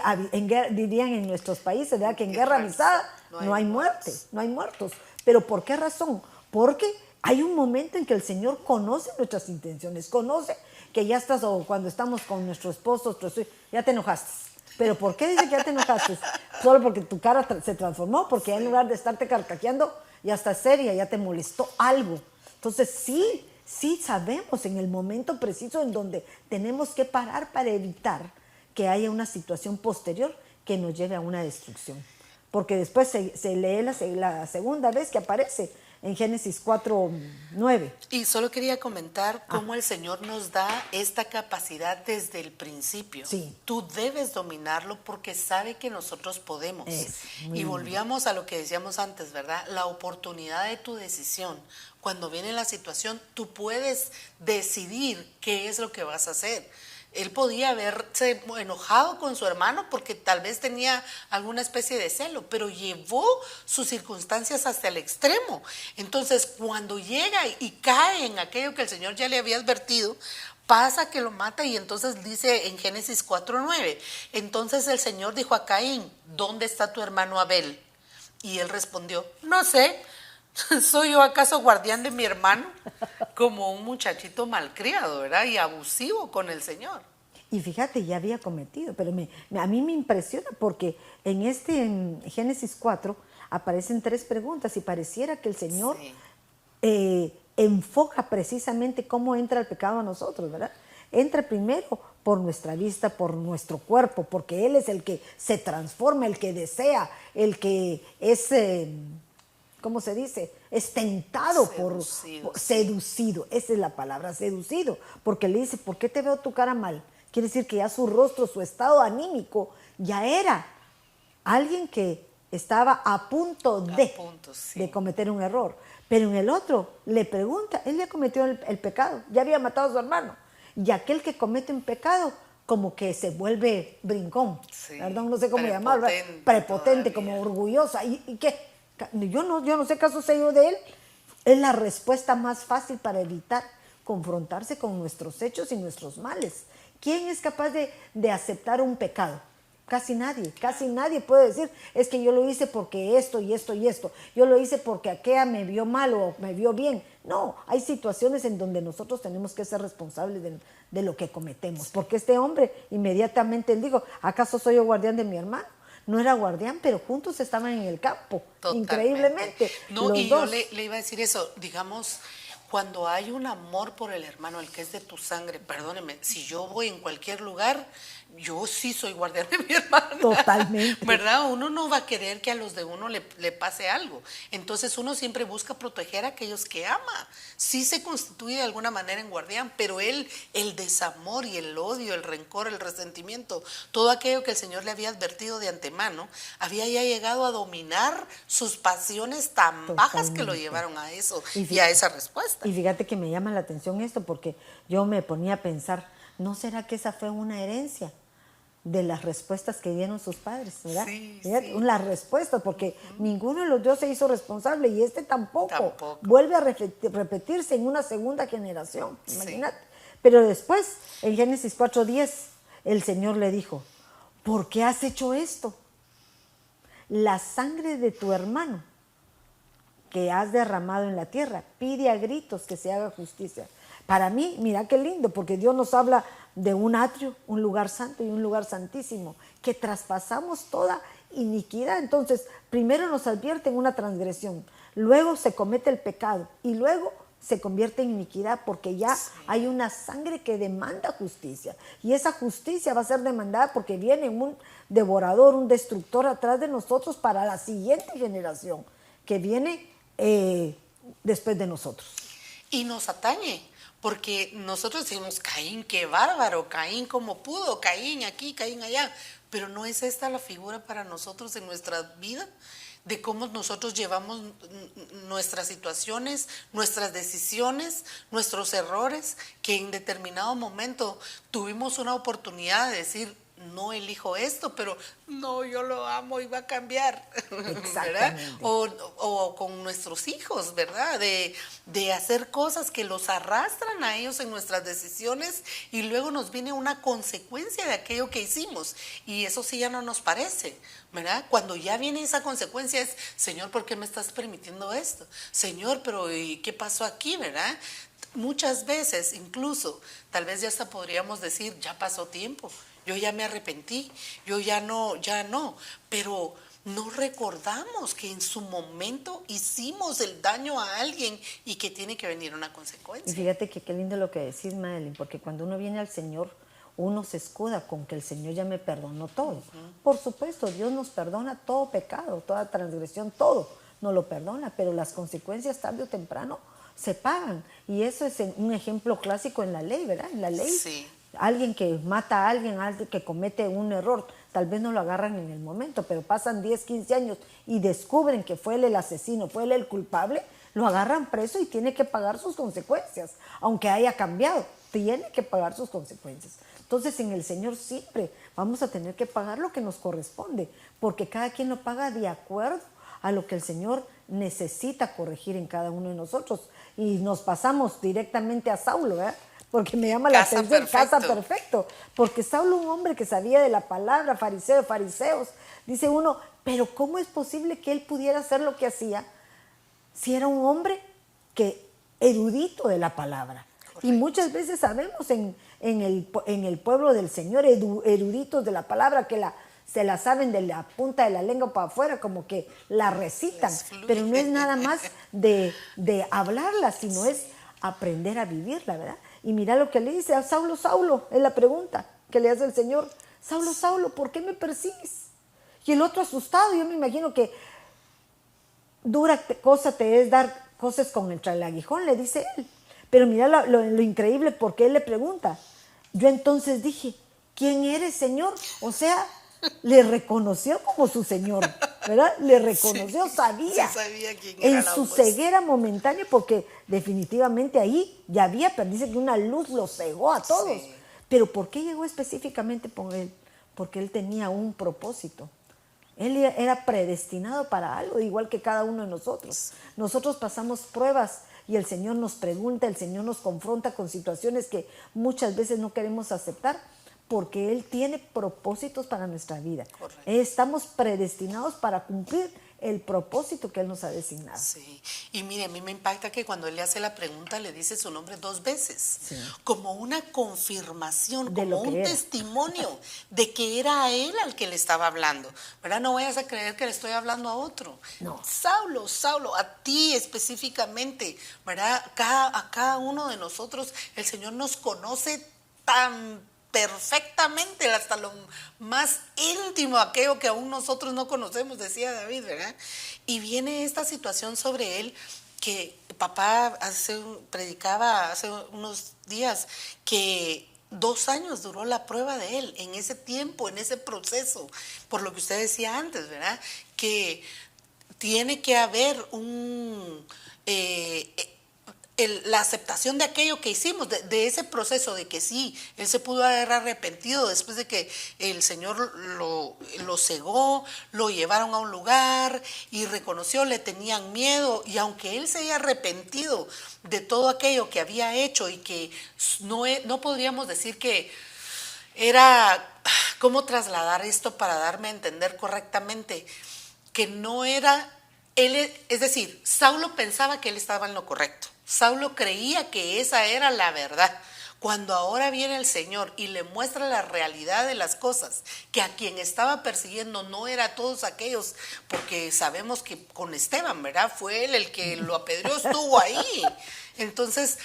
dirían en nuestros países, ¿verdad? Que en guerra avisada no hay muerte, no hay muertos. ¿Pero por qué razón? Porque hay un momento en que el Señor conoce nuestras intenciones, conoce que ya estás, o cuando estamos con nuestro esposo, ya te enojaste. ¿Pero por qué dice que ya te enojaste? Solo porque tu cara se transformó, porque en lugar de estarte carcajeando, ya estás seria, ya te molestó algo. Entonces sí sabemos en el momento preciso en donde tenemos que parar para evitar que haya una situación posterior que nos lleve a una destrucción. Porque después se lee la segunda vez que aparece en Génesis 4:9. Y solo quería comentar cómo el Señor nos da esta capacidad desde el principio. Sí. Tú debes dominarlo porque sabe que nosotros podemos. Y volvíamos a lo que decíamos antes, ¿verdad? La oportunidad de tu decisión. Cuando viene la situación, tú puedes decidir qué es lo que vas a hacer. Él podía haberse enojado con su hermano porque tal vez tenía alguna especie de celo, pero llevó sus circunstancias hasta el extremo. Entonces, cuando llega y cae en aquello que el Señor ya le había advertido, pasa que lo mata y entonces dice en Génesis 4:9, entonces el Señor dijo a Caín, ¿dónde está tu hermano Abel? Y él respondió, no sé. ¿Soy yo acaso guardián de mi hermano? Como un muchachito malcriado, ¿verdad? Y abusivo con el Señor. Y fíjate, ya había cometido, pero a mí me impresiona porque en Génesis 4 aparecen 3 preguntas y pareciera que el Señor enfoca precisamente cómo entra el pecado a nosotros, ¿verdad? Entra primero por nuestra vista, por nuestro cuerpo, porque Él es el que se transforma, el que desea, el que es... ¿cómo se dice? Es tentado seducido, esa es la palabra, seducido, porque le dice, ¿por qué te veo tu cara mal? Quiere decir que ya su rostro, su estado anímico, ya era alguien que estaba a punto de cometer un error. Pero en el otro le pregunta, él ya cometió el pecado, ya había matado a su hermano, y aquel que comete un pecado como que se vuelve brincón, perdón, no sé cómo llamarlo, prepotente, como orgullosa, ¿y qué? Yo no sé qué sucedió de él. Es la respuesta más fácil para evitar confrontarse con nuestros hechos y nuestros males. ¿Quién es capaz de aceptar un pecado? Casi nadie puede decir, es que yo lo hice porque esto y esto y esto. Yo lo hice porque aquella me vio mal o me vio bien. No, hay situaciones en donde nosotros tenemos que ser responsables de lo que cometemos. Porque este hombre inmediatamente él dijo, ¿acaso soy yo guardián de mi hermano? No era guardián, pero juntos estaban en el campo. Totalmente. Increíblemente. No, y yo le iba a decir eso, digamos, cuando hay un amor por el hermano, el que es de tu sangre, perdóneme, si yo voy en cualquier lugar, yo sí soy guardián de mi hermana. Totalmente. ¿Verdad? Uno no va a querer que a los de uno le pase algo. Entonces uno siempre busca proteger a aquellos que ama. Sí se constituye de alguna manera en guardián, pero el desamor y el odio, el rencor, el resentimiento, todo aquello que el Señor le había advertido de antemano, había ya llegado a dominar sus pasiones tan bajas que lo llevaron a eso y a esa respuesta. Y fíjate que me llama la atención esto porque yo me ponía a pensar, ¿no será que esa fue una herencia de las respuestas que dieron sus padres, ¿verdad? Sí. Las respuestas, porque ninguno de los dos se hizo responsable y este tampoco. Vuelve a repetirse en una segunda generación, imagínate. Pero después, en Génesis 4:10, el Señor le dijo, ¿por qué has hecho esto? La sangre de tu hermano que has derramado en la tierra, pide a gritos que se haga justicia. Para mí, mira qué lindo, porque Dios nos habla de un atrio, un lugar santo y un lugar santísimo, que traspasamos toda iniquidad. Entonces, primero nos advierte en una transgresión, luego se comete el pecado y luego se convierte en iniquidad porque ya hay una sangre que demanda justicia. Y esa justicia va a ser demandada porque viene un devorador, un destructor atrás de nosotros para la siguiente generación que viene después de nosotros. Y nos atañe. Porque nosotros decimos, Caín, qué bárbaro, Caín como pudo, Caín aquí, Caín allá. Pero ¿no es esta la figura para nosotros en nuestra vida? De cómo nosotros llevamos nuestras situaciones, nuestras decisiones, nuestros errores, que en determinado momento tuvimos una oportunidad de decir, no elijo esto, pero no, yo lo amo y va a cambiar, ¿verdad? O con nuestros hijos, ¿verdad? De hacer cosas que los arrastran a ellos en nuestras decisiones y luego nos viene una consecuencia de aquello que hicimos y eso sí ya no nos parece, ¿verdad? Cuando ya viene esa consecuencia es, Señor, ¿por qué me estás permitiendo esto? Señor, pero ¿y qué pasó aquí, verdad? Muchas veces, incluso, tal vez ya hasta podríamos decir, ya pasó tiempo, yo ya me arrepentí, yo ya no, pero no recordamos que en su momento hicimos el daño a alguien y que tiene que venir una consecuencia. Y fíjate que qué lindo lo que decís, Madeline, porque cuando uno viene al Señor, uno se escuda con que el Señor ya me perdonó todo. Por supuesto, Dios nos perdona todo pecado, toda transgresión, todo. no lo perdona, pero las consecuencias tarde o temprano se pagan. Y eso es un ejemplo clásico en la ley, ¿verdad? En la ley, Sí. alguien que mata a alguien que comete un error, tal vez no lo agarran en el momento, pero pasan 10, 15 años y descubren que fue él el asesino, fue él el culpable, lo agarran preso y tiene que pagar sus consecuencias, aunque haya cambiado, tiene que pagar sus consecuencias. Entonces en el Señor siempre vamos a tener que pagar lo que nos corresponde, porque cada quien lo paga de acuerdo a lo que el Señor necesita corregir en cada uno de nosotros. Y nos pasamos directamente a Saulo, ¿verdad? Porque me llama la atención, casa perfecto, porque Saulo, un hombre que sabía de la palabra, fariseo de fariseos, dice uno, pero ¿cómo es posible que él pudiera hacer lo que hacía si era un hombre erudito de la palabra? Correcto. Y muchas veces sabemos en el pueblo del Señor, eruditos de la palabra que se la saben de la punta de la lengua para afuera, como que la recitan, pero no es nada más de hablarla, sino es aprender a vivirla, ¿verdad? Y mira lo que le dice a Saulo, Saulo, es la pregunta que le hace el Señor, Saulo, Saulo, ¿por qué me persigues? Y el otro asustado, yo me imagino que dura cosa te es dar cosas con el aguijón, le dice él. Pero mira lo increíble, porque él le pregunta. Yo entonces dije, ¿quién eres, Señor? O sea, le reconoció como su Señor, ¿verdad? Le reconoció, sabía quién era en su ceguera momentánea, porque definitivamente ahí ya había, pero dice que una luz lo cegó a todos. Sí. Pero ¿por qué llegó específicamente por él? Porque él tenía un propósito. Él era predestinado para algo, igual que cada uno de nosotros. Nosotros pasamos pruebas y el Señor nos pregunta, el Señor nos confronta con situaciones que muchas veces no queremos aceptar, porque Él tiene propósitos para nuestra vida. Correcto. Estamos predestinados para cumplir el propósito que Él nos ha designado. Sí, y mire, a mí me impacta que cuando Él le hace la pregunta, le dice su nombre 2 veces, sí, como una confirmación, como un testimonio de que era a Él al que le estaba hablando, ¿verdad? No vayas a creer que le estoy hablando a otro. No. Saulo, Saulo, a ti específicamente, ¿verdad? A cada uno de nosotros, el Señor nos conoce tan perfectamente, hasta lo más íntimo, aquello que aún nosotros no conocemos, decía David, ¿verdad? Y viene esta situación sobre él que papá predicaba hace unos días, que 2 años duró la prueba de él, en ese tiempo, en ese proceso, por lo que usted decía antes, ¿verdad? Que tiene que haber la aceptación de aquello que hicimos, de ese proceso de que sí, él se pudo haber arrepentido después de que el Señor lo cegó, lo llevaron a un lugar y reconoció, le tenían miedo, y aunque él se haya arrepentido de todo aquello que había hecho y que no podríamos decir que era, ¿cómo trasladar esto para darme a entender correctamente? Que no era, es decir, Saulo pensaba que él estaba en lo correcto. Saulo creía que esa era la verdad. Cuando ahora viene el Señor y le muestra la realidad de las cosas, que a quien estaba persiguiendo no era todos aquellos, porque sabemos que con Esteban, ¿verdad? Fue él el que lo apedreó, estuvo ahí. Entonces,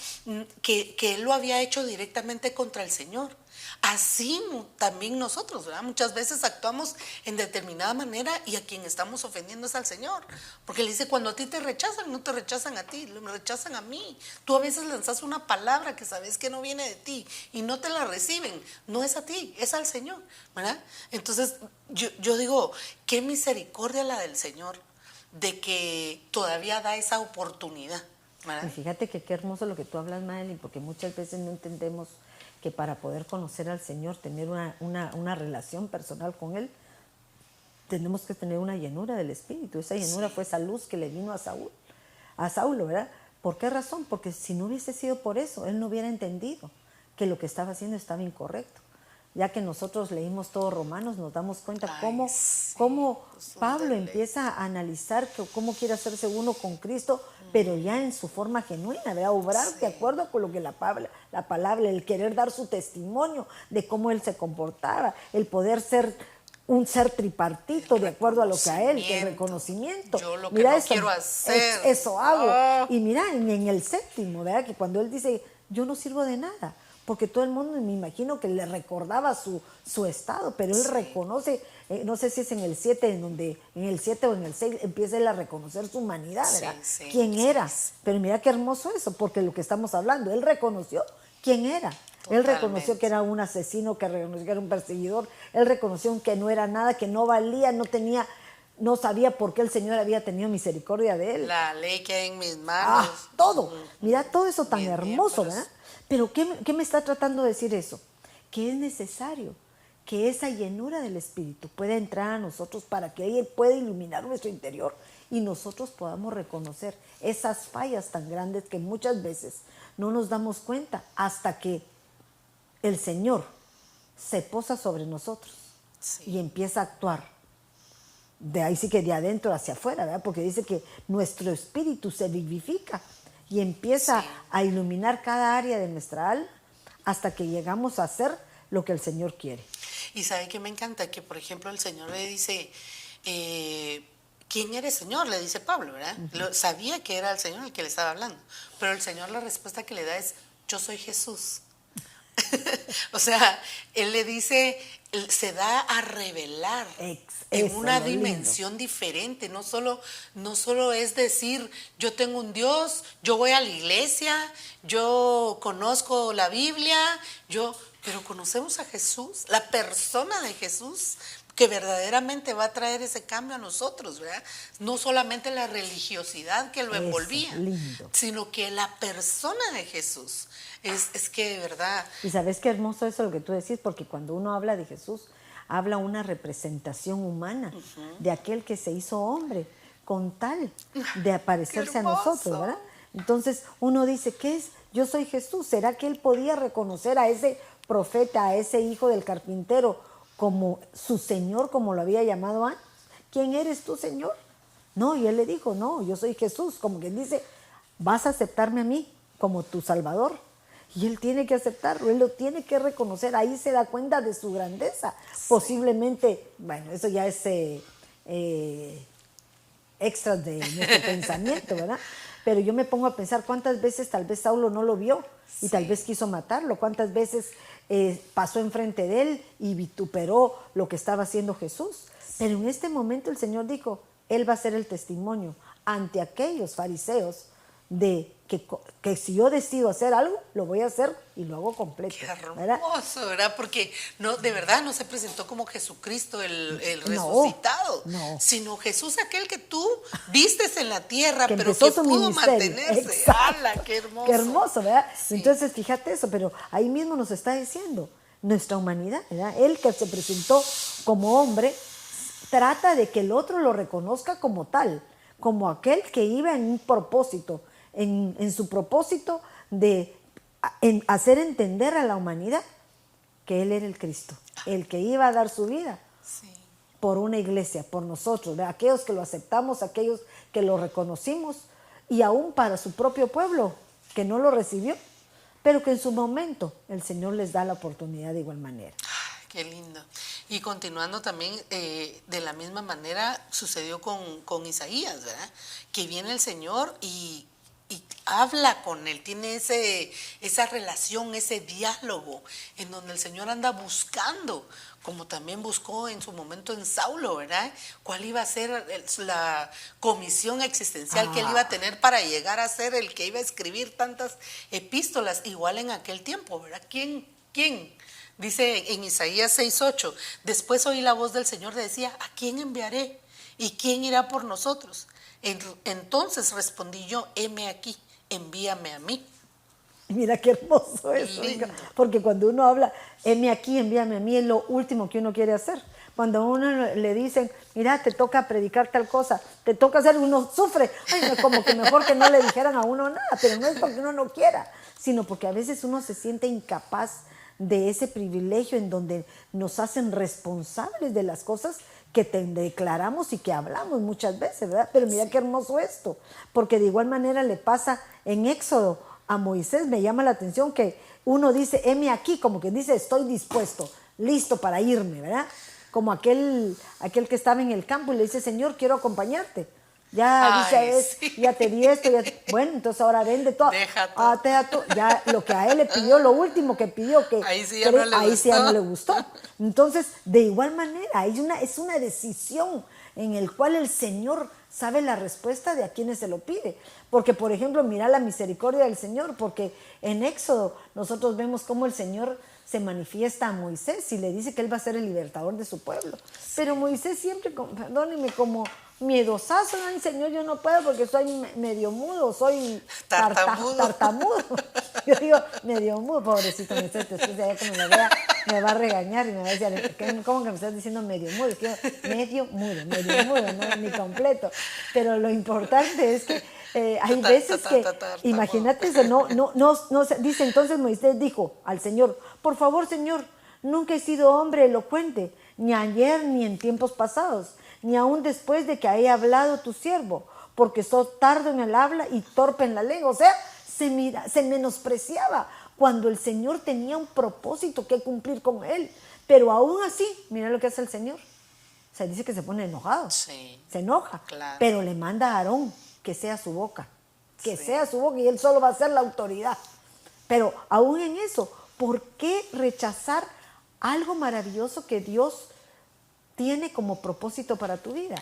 que él lo había hecho directamente contra el Señor. Así también nosotros, ¿verdad? Muchas veces actuamos en determinada manera y a quien estamos ofendiendo es al Señor. Porque le dice, cuando a ti te rechazan, no te rechazan a ti, me rechazan a mí. Tú a veces lanzas una palabra que sabes que no viene de ti y no te la reciben. No es a ti, es al Señor, ¿verdad? Entonces, yo digo, qué misericordia la del Señor de que todavía da esa oportunidad, ¿verdad? Y fíjate que qué hermoso lo que tú hablas, Madeline, porque muchas veces no entendemos que para poder conocer al Señor, tener una relación personal con Él, tenemos que tener una llenura del Espíritu. Esa llenura fue esa luz que le vino a Saulo, ¿verdad? ¿Por qué razón? Porque si no hubiese sido por eso, él no hubiera entendido que lo que estaba haciendo estaba incorrecto. Ya que nosotros leímos todo Romanos, nos damos cuenta cómo Pablo empieza a analizar cómo quiere hacerse uno con Cristo, pero ya en su forma genuina, ¿verdad? Obrar de acuerdo con lo que la palabra, el querer dar su testimonio de cómo él se comportaba, el poder ser un ser tripartito de acuerdo a lo que a él, que el reconocimiento. Yo lo que mira, no quiero hacer. Eso hago. Y mira, en el 7º, ¿verdad? Que cuando él dice, yo no sirvo de nada, porque todo el mundo me imagino que le recordaba su estado, pero él reconoce, no sé si es en el 7, en el 7 o en el 6 empieza él a reconocer su humanidad, ¿verdad? ¿Quién era? Pero mira qué hermoso eso, porque lo que estamos hablando, él reconoció quién era. Él reconoció que era un asesino, que reconoció que era un perseguidor, él reconoció que no era nada, que no valía, no sabía por qué el Señor había tenido misericordia de él. La ley que hay en mis manos. Todo. Mira todo eso tan Bien, hermoso, bien, ¿verdad? Pero ¿qué me está tratando de decir eso? Que es necesario que esa llenura del Espíritu pueda entrar a nosotros para que Él pueda iluminar nuestro interior y nosotros podamos reconocer esas fallas tan grandes que muchas veces no nos damos cuenta hasta que el Señor se posa sobre nosotros y empieza a actuar. De ahí sí que de adentro hacia afuera, ¿verdad? Porque dice que nuestro espíritu se vivifica y empieza a iluminar cada área de nuestra alma hasta que llegamos a hacer lo que el Señor quiere. Y sabe que me encanta que, por ejemplo, el Señor le dice, ¿quién eres, Señor? Le dice Pablo, ¿verdad? Sabía que era el Señor el que le estaba hablando, pero el Señor la respuesta que le da es, yo soy Jesús. O sea, él le dice, se da a revelar en una dimensión diferente. No solo es decir, yo tengo un Dios, yo voy a la iglesia, yo conozco la Biblia, pero conocemos a Jesús, la persona de Jesús, que verdaderamente va a traer ese cambio a nosotros, ¿verdad? No solamente la religiosidad que lo envolvía, sino que la persona de Jesús. Es que de verdad... Y sabes qué hermoso eso lo que tú decís, porque cuando uno habla de Jesús, habla una representación humana de aquel que se hizo hombre, con tal de aparecerse a nosotros, ¿verdad? Entonces uno dice, ¿qué es? Yo soy Jesús. ¿Será que él podía reconocer a ese profeta, a ese hijo del carpintero, como su Señor, como lo había llamado antes? ¿Quién eres tú, Señor? No, y él le dijo, no, yo soy Jesús, como quien dice, vas a aceptarme a mí como tu Salvador. Y él tiene que aceptarlo, él lo tiene que reconocer, ahí se da cuenta de su grandeza. Posiblemente, bueno, eso ya es extras de nuestro pensamiento, ¿verdad? Pero yo me pongo a pensar cuántas veces tal vez Saulo no lo vio y tal vez quiso matarlo, cuántas veces pasó enfrente de él y vituperó lo que estaba haciendo Jesús. Pero en este momento el Señor dijo, él va a ser el testimonio ante aquellos fariseos de que si yo decido hacer algo, lo voy a hacer y lo hago completo. Qué hermoso, ¿verdad? Porque no, de verdad no se presentó como Jesucristo el resucitado, sino Jesús aquel que tú vistes en la tierra, que pero que pudo mantenerse. ¡Hala, qué hermoso! Qué hermoso, ¿verdad? Sí. Entonces, fíjate eso, pero ahí mismo nos está diciendo nuestra humanidad, ¿verdad? Él que se presentó como hombre, trata de que el otro lo reconozca como tal, como aquel que iba en un propósito, en su propósito de hacer entender a la humanidad que Él era el Cristo, el que iba a dar su vida por una iglesia, por nosotros, ¿verdad? Aquellos que lo aceptamos, aquellos que lo reconocimos, y aún para su propio pueblo, que no lo recibió, pero que en su momento el Señor les da la oportunidad de igual manera. Qué lindo. Y continuando también, de la misma manera sucedió con Isaías, ¿verdad? Que viene el Señor y habla con él, tiene esa relación, ese diálogo, en donde el Señor anda buscando, como también buscó en su momento en Saulo, ¿verdad? ¿Cuál iba a ser la comisión existencial que él iba a tener para llegar a ser el que iba a escribir tantas epístolas, igual en aquel tiempo, ¿verdad? ¿Quién? Dice en Isaías 6:8, después oí la voz del Señor que decía, ¿a quién enviaré? ¿Y quién irá por nosotros? Entonces respondí yo, heme aquí, envíame a mí. Mira qué hermoso eso, porque cuando uno habla, heme aquí, envíame a mí, es lo último que uno quiere hacer. Cuando a uno le dicen, mira, te toca predicar tal cosa, te toca hacer, uno sufre. Ay, como que mejor que no le dijeran a uno nada, pero no es porque uno no quiera, sino porque a veces uno se siente incapaz de ese privilegio en donde nos hacen responsables de las cosas que te declaramos y que hablamos muchas veces, ¿verdad? Pero mira qué hermoso esto, porque de igual manera le pasa en Éxodo a Moisés. Me llama la atención que uno dice, heme aquí, como que dice, estoy dispuesto, listo para irme, ¿verdad? Como aquel que estaba en el campo y le dice, Señor, quiero acompañarte. Ya, Ay, ¿sabes? sí. Ya te di esto, bueno, entonces ahora vende todo. Deja todo. Deja todo. Ya lo que a él le pidió, lo último que pidió, que Ahí sí ya no le ahí sí ya no gustó. le gustó. Entonces, de igual manera, es una decisión en el cual el Señor sabe la respuesta de a quienes se lo pide. Porque, por ejemplo, mira la misericordia del Señor, porque en Éxodo nosotros vemos cómo el Señor se manifiesta a Moisés y le dice que él va a ser el libertador de su pueblo. Pero Moisés siempre, perdóneme, como miedosazo, ay Señor, yo no puedo porque soy medio mudo, soy Tartamudo. tartamudo. Yo digo, medio mudo, pobrecito Moisés, después de allá que me lo vea, me va a regañar y me va a decir, ¿cómo que me estás diciendo medio mudo? Es que yo, medio mudo, no ni completo. Pero lo importante es que hay veces que, imagínate eso, no, dice entonces Moisés dijo al Señor, por favor Señor, nunca he sido hombre elocuente, ni ayer ni en tiempos pasados, ni aún después de que haya hablado tu siervo, porque sos tardo en el habla y torpe en la lengua. O sea, se menospreciaba cuando el Señor tenía un propósito que cumplir con él. Pero aún así, mira lo que hace el Señor. Se dice que se pone enojado, Sí, se enoja, claro. pero le manda a Aarón que sea su boca, Sí. sea su boca y él solo va a ser la autoridad. Pero aún en eso, ¿por qué rechazar algo maravilloso que Dios tiene como propósito para tu vida?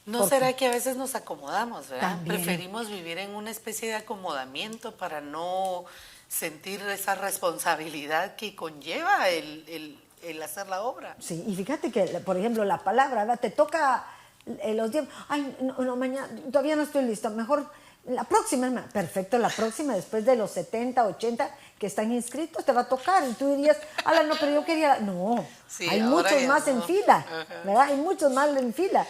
¿No será que a veces nos acomodamos, verdad? También. Preferimos vivir en una especie de acomodamiento para no sentir esa responsabilidad que conlleva el hacer la obra. Sí, y fíjate que, por ejemplo, la palabra, ¿verdad? Te toca los días, ay, no, mañana, todavía no estoy lista, mejor la próxima, hermana. Perfecto, la próxima, después de los 70, 80 que están inscritos, te va a tocar. Y tú dirías, ala, no, pero yo quería, no, Sí, hay ahora muchos ya más en no. fila, Ajá. ¿verdad? Hay muchos más en fila.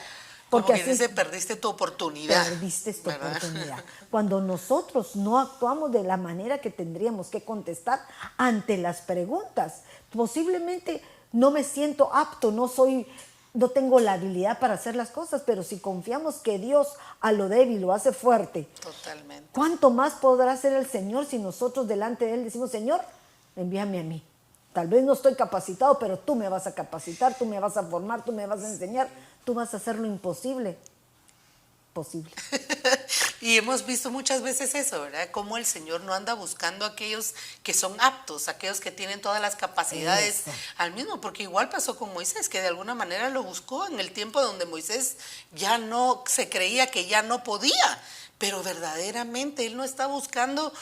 Como Porque que dice, perdiste tu oportunidad. perdiste tu ¿verdad? oportunidad. Cuando nosotros no actuamos de la manera que tendríamos que contestar ante las preguntas, posiblemente no me siento apto, no tengo la habilidad para hacer las cosas, pero si confiamos que Dios a lo débil lo hace fuerte, Totalmente. ¿cuánto más podrá hacer el Señor si nosotros delante de Él decimos, Señor, envíame a mí? Tal vez no estoy capacitado, pero tú me vas a capacitar, tú me vas a formar, tú me vas a enseñar, tú vas a hacer lo imposible posible. Y hemos visto muchas veces eso, ¿verdad? Cómo el Señor no anda buscando a aquellos que son aptos, aquellos que tienen todas las capacidades al mismo, porque igual pasó con Moisés, que de alguna manera lo buscó en el tiempo donde Moisés ya no se creía que ya no podía, pero verdaderamente él no está buscando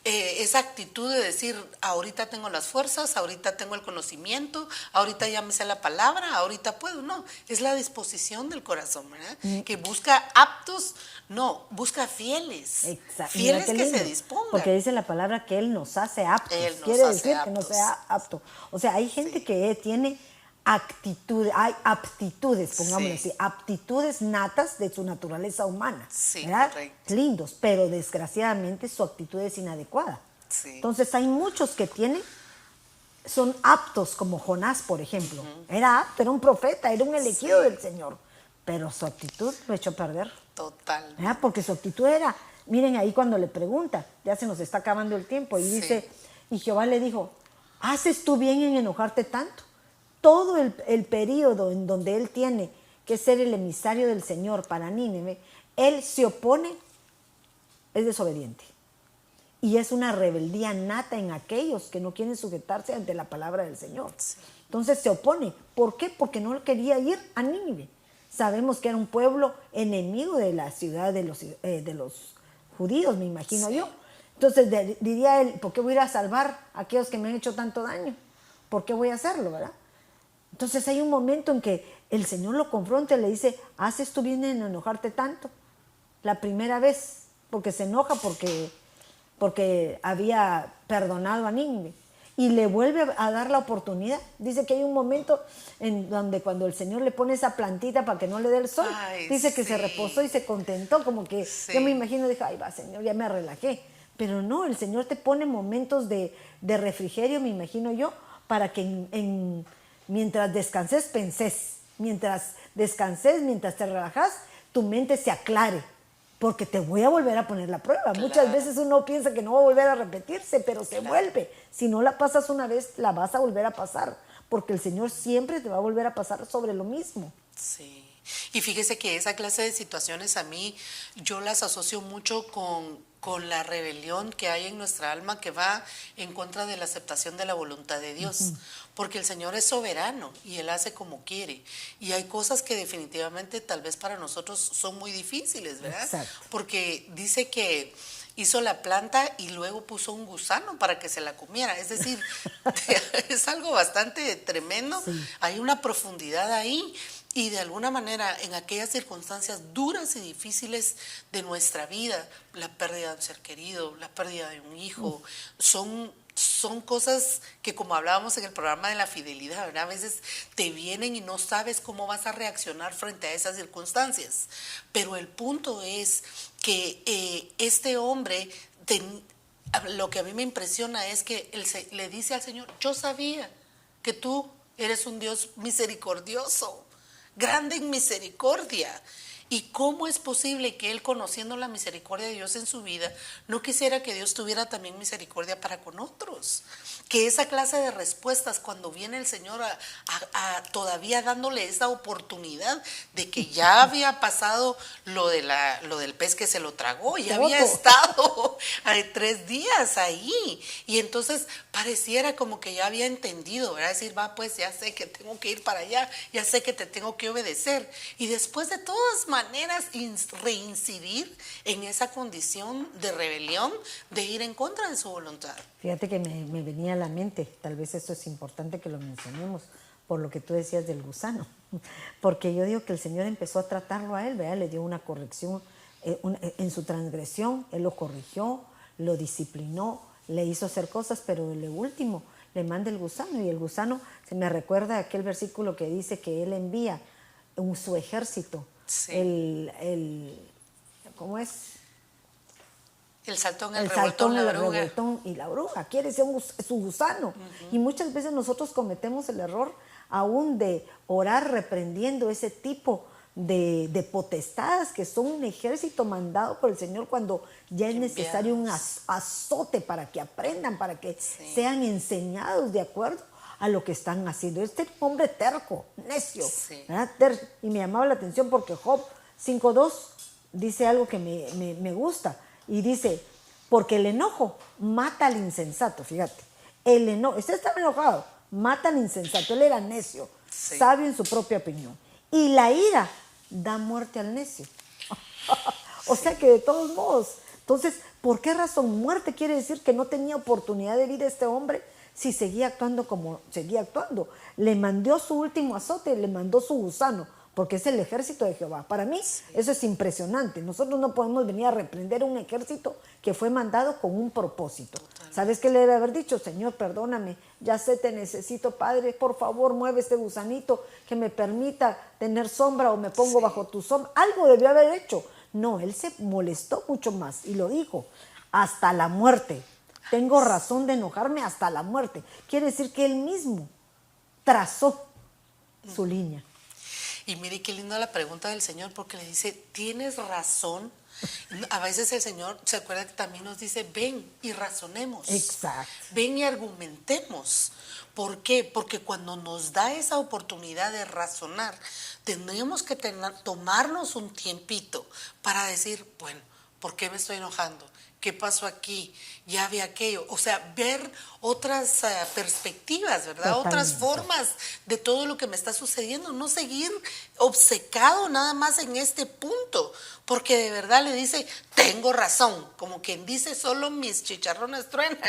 esa actitud de decir, ahorita tengo las fuerzas, ahorita tengo el conocimiento, ahorita ya me sé la palabra, ahorita puedo. No, es la disposición del corazón, ¿verdad? Que busca aptos, no, busca fieles. Exacto. Fieles Mira, que lindo, se dispongan. porque dice la palabra que Él nos hace aptos. Él nos Quiere hace decir que aptos. no sea apto. O sea, hay gente que tiene hay aptitudes, pongámoslo Sí. así, aptitudes natas de su naturaleza humana, Sí, ¿verdad? correcto. Lindos, pero desgraciadamente su actitud es inadecuada. Sí. Entonces hay muchos que son aptos, como Jonás, por ejemplo. Era apto, era un profeta, era un elegido del Señor, pero su actitud lo echó a perder. Total. ¿Verdad? Porque su actitud era, miren ahí cuando le pregunta, ya se nos está acabando el tiempo, y dice, y Jehová le dijo, ¿haces tú bien en enojarte tanto? Todo el periodo en donde él tiene que ser el emisario del Señor para Nínive, él se opone, es desobediente. Y es una rebeldía nata en aquellos que no quieren sujetarse ante la palabra del Señor. Sí. Entonces se opone. ¿Por qué? Porque no quería ir a Nínive. Sabemos que era un pueblo enemigo de la ciudad de los judíos, me imagino yo. Entonces diría él, ¿por qué voy a ir a salvar a aquellos que me han hecho tanto daño? ¿Por qué voy a hacerlo, verdad? Entonces hay un momento en que el Señor lo confronta y le dice, ¿haces tú bien en enojarte tanto? La primera vez, porque se enoja porque había perdonado a Nínive. Y le vuelve a dar la oportunidad. Dice que hay un momento en donde cuando el Señor le pone esa plantita para que no le dé el sol, dice que se reposó y se contentó, como que yo me imagino, dije, ay va Señor, ya me relajé. Pero no, el Señor te pone momentos de refrigerio, me imagino yo, para que mientras descanses, pensés. Mientras descanses, mientras te relajas, tu mente se aclare. Porque te voy a volver a poner la prueba. Claro. Muchas veces uno piensa que no va a volver a repetirse, pero se vuelve. Si no la pasas una vez, la vas a volver a pasar. Porque el Señor siempre te va a volver a pasar sobre lo mismo. Sí. Y fíjese que esa clase de situaciones a mí, yo las asocio mucho con la rebelión que hay en nuestra alma que va en contra de la aceptación de la voluntad de Dios. Porque el Señor es soberano y Él hace como quiere. Y hay cosas que definitivamente tal vez para nosotros son muy difíciles, ¿verdad? Exacto. Porque dice que hizo la planta y luego puso un gusano para que se la comiera. Es decir, es algo bastante tremendo. Sí. Hay una profundidad ahí y de alguna manera en aquellas circunstancias duras y difíciles de nuestra vida, la pérdida de un ser querido, la pérdida de un hijo, son cosas que, como hablábamos en el programa de la fidelidad, ¿verdad? A veces te vienen y no sabes cómo vas a reaccionar frente a esas circunstancias. Pero el punto es que este hombre, lo que a mí me impresiona es que él le dice al Señor, yo sabía que tú eres un Dios misericordioso, grande en misericordia. ¿Y cómo es posible que él, conociendo la misericordia de Dios en su vida, no quisiera que Dios tuviera también misericordia para con otros? Que esa clase de respuestas, cuando viene el Señor todavía dándole esa oportunidad de que ya había pasado lo del pez que se lo tragó, ya había estado 3 días ahí, y entonces pareciera como que ya había entendido, ¿verdad? Decir, va, pues ya sé que tengo que ir para allá, ya sé que te tengo que obedecer, y después de todas maneras reincidir en esa condición de rebelión, de ir en contra de su voluntad. Fíjate que me venía a la mente, tal vez esto es importante que lo mencionemos, por lo que tú decías del gusano, porque yo digo que el Señor empezó a tratarlo a él, ¿verdad? Le dio una corrección en su transgresión, él lo corrigió, lo disciplinó, le hizo hacer cosas, pero el último le manda el gusano, y el gusano se me recuerda aquel versículo que dice que él envía su ejército, sí. ¿Cómo es? El saltón, el revoltón, la bruja. Revoltón y la bruja, quiere ser su gusano. Y muchas veces nosotros cometemos el error aún de orar reprendiendo ese tipo de potestades que son un ejército mandado por el Señor cuando ya es necesario un azote para que aprendan, para que sean enseñados de acuerdo a lo que están haciendo. Este es un hombre terco, necio, y me llamaba la atención porque Job 5:2 dice algo que me gusta. Y dice, porque el enojo mata al insensato, fíjate. El enojo, usted estaba enojado, mata al insensato. Él era necio, sabio en su propia opinión. Y la ira da muerte al necio. O sea que de todos modos, entonces, ¿por qué razón? Muerte quiere decir que no tenía oportunidad de vida este hombre si seguía actuando como seguía actuando. Le mandó su último azote, le mandó su gusano, porque es el ejército de Jehová. Para mí eso es impresionante. Nosotros no podemos venir a reprender un ejército que fue mandado con un propósito. Totalmente. ¿Sabes qué le debe haber dicho? Señor, perdóname, ya sé, te necesito, Padre, por favor, mueve este gusanito que me permita tener sombra o me pongo bajo tu sombra. Algo debió haber hecho. No, él se molestó mucho más y lo dijo, hasta la muerte. Tengo razón de enojarme hasta la muerte. Quiere decir que él mismo trazó su línea. Y mire qué linda la pregunta del Señor, porque le dice, tienes razón. A veces el Señor se acuerda que también nos dice, ven y razonemos. Exacto. Ven y argumentemos. ¿Por qué? Porque cuando nos da esa oportunidad de razonar, tendríamos que tomarnos un tiempito para decir, bueno, ¿por qué me estoy enojando? ¿Qué pasó aquí? Ya vi aquello. O sea, ver otras perspectivas, ¿verdad? Totalmente. Otras formas de todo lo que me está sucediendo. No seguir obcecado nada más en este punto. Porque de verdad le dice, tengo razón. Como quien dice, solo mis chicharrones truenan.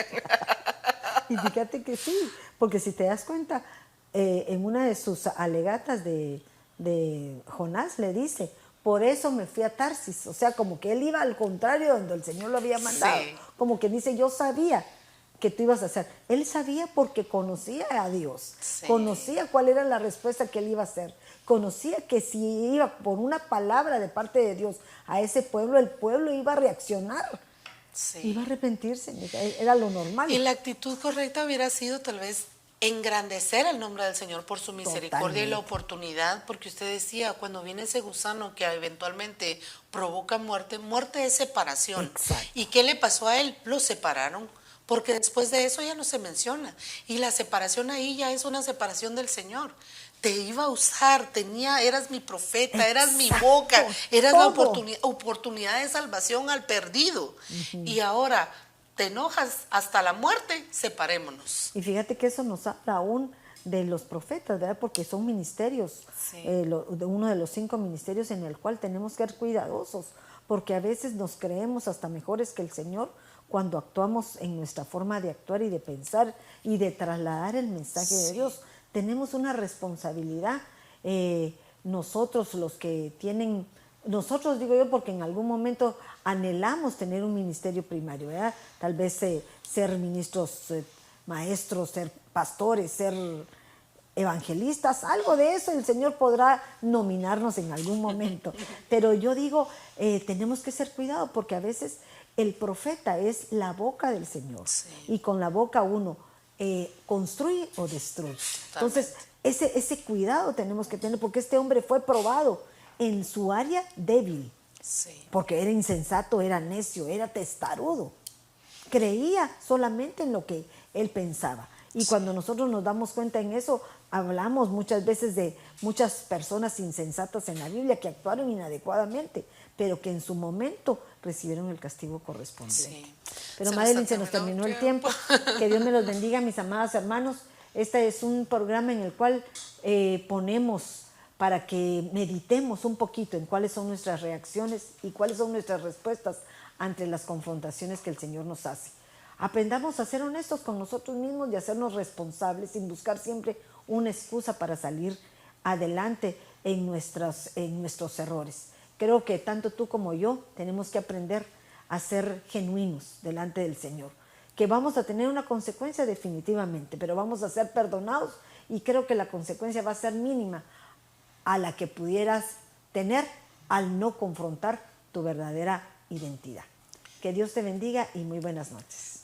Y fíjate que sí, porque si te das cuenta, en una de sus alegatas de Jonás le dice, por eso me fui a Tarsis. O sea, como que él iba al contrario de donde el Señor lo había mandado. Sí. Como que dice, yo sabía que tú ibas a hacer. Él sabía porque conocía a Dios. Sí. Conocía cuál era la respuesta que él iba a hacer. Conocía que si iba por una palabra de parte de Dios a ese pueblo, el pueblo iba a reaccionar. Sí. Iba a arrepentirse. Era lo normal. Y la actitud correcta hubiera sido tal vez engrandecer el nombre del Señor por su misericordia. Totalmente. Y la oportunidad, porque usted decía, cuando viene ese gusano que eventualmente provoca muerte, muerte es separación. Exacto. ¿Y qué le pasó a él? Lo separaron, porque después de eso ya no se menciona. Y la separación ahí ya es una separación del Señor. Te iba a usar, eras mi profeta, eras mi boca, eras la oportunidad de salvación al perdido. Y ahora te enojas hasta la muerte, separémonos. Y fíjate que eso nos habla aún de los profetas, ¿verdad? Porque son ministerios, Sí. Uno de los 5 ministerios en el cual tenemos que ser cuidadosos, porque a veces nos creemos hasta mejores que el Señor cuando actuamos en nuestra forma de actuar y de pensar y de trasladar el mensaje de Dios. Tenemos una responsabilidad, nosotros los que tienen, nosotros digo yo porque en algún momento anhelamos tener un ministerio primario, ¿verdad? Tal vez ser ministros, maestros, ser pastores, ser evangelistas, algo de eso el Señor podrá nominarnos en algún momento. Pero yo digo, tenemos que ser cuidados porque a veces el profeta es la boca del Señor. Sí. Y con la boca uno construye o destruye. Entonces, ese cuidado tenemos que tener porque este hombre fue probado en su área débil. Sí. Porque era insensato, era necio, era testarudo. Creía solamente en lo que él pensaba. Y cuando nosotros nos damos cuenta en eso, hablamos muchas veces de muchas personas insensatas en la Biblia que actuaron inadecuadamente, pero que en su momento recibieron el castigo correspondiente. Sí. Pero Madeline, se nos terminó el tiempo. Que Dios me los bendiga, mis amados hermanos. Este es un programa en el cual ponemos para que meditemos un poquito en cuáles son nuestras reacciones y cuáles son nuestras respuestas ante las confrontaciones que el Señor nos hace. Aprendamos a ser honestos con nosotros mismos y a hacernos responsables sin buscar siempre una excusa para salir adelante en nuestros errores. Creo que tanto tú como yo tenemos que aprender a ser genuinos delante del Señor, que vamos a tener una consecuencia definitivamente, pero vamos a ser perdonados y creo que la consecuencia va a ser mínima a la que pudieras tener al no confrontar tu verdadera identidad. Que Dios te bendiga y muy buenas noches.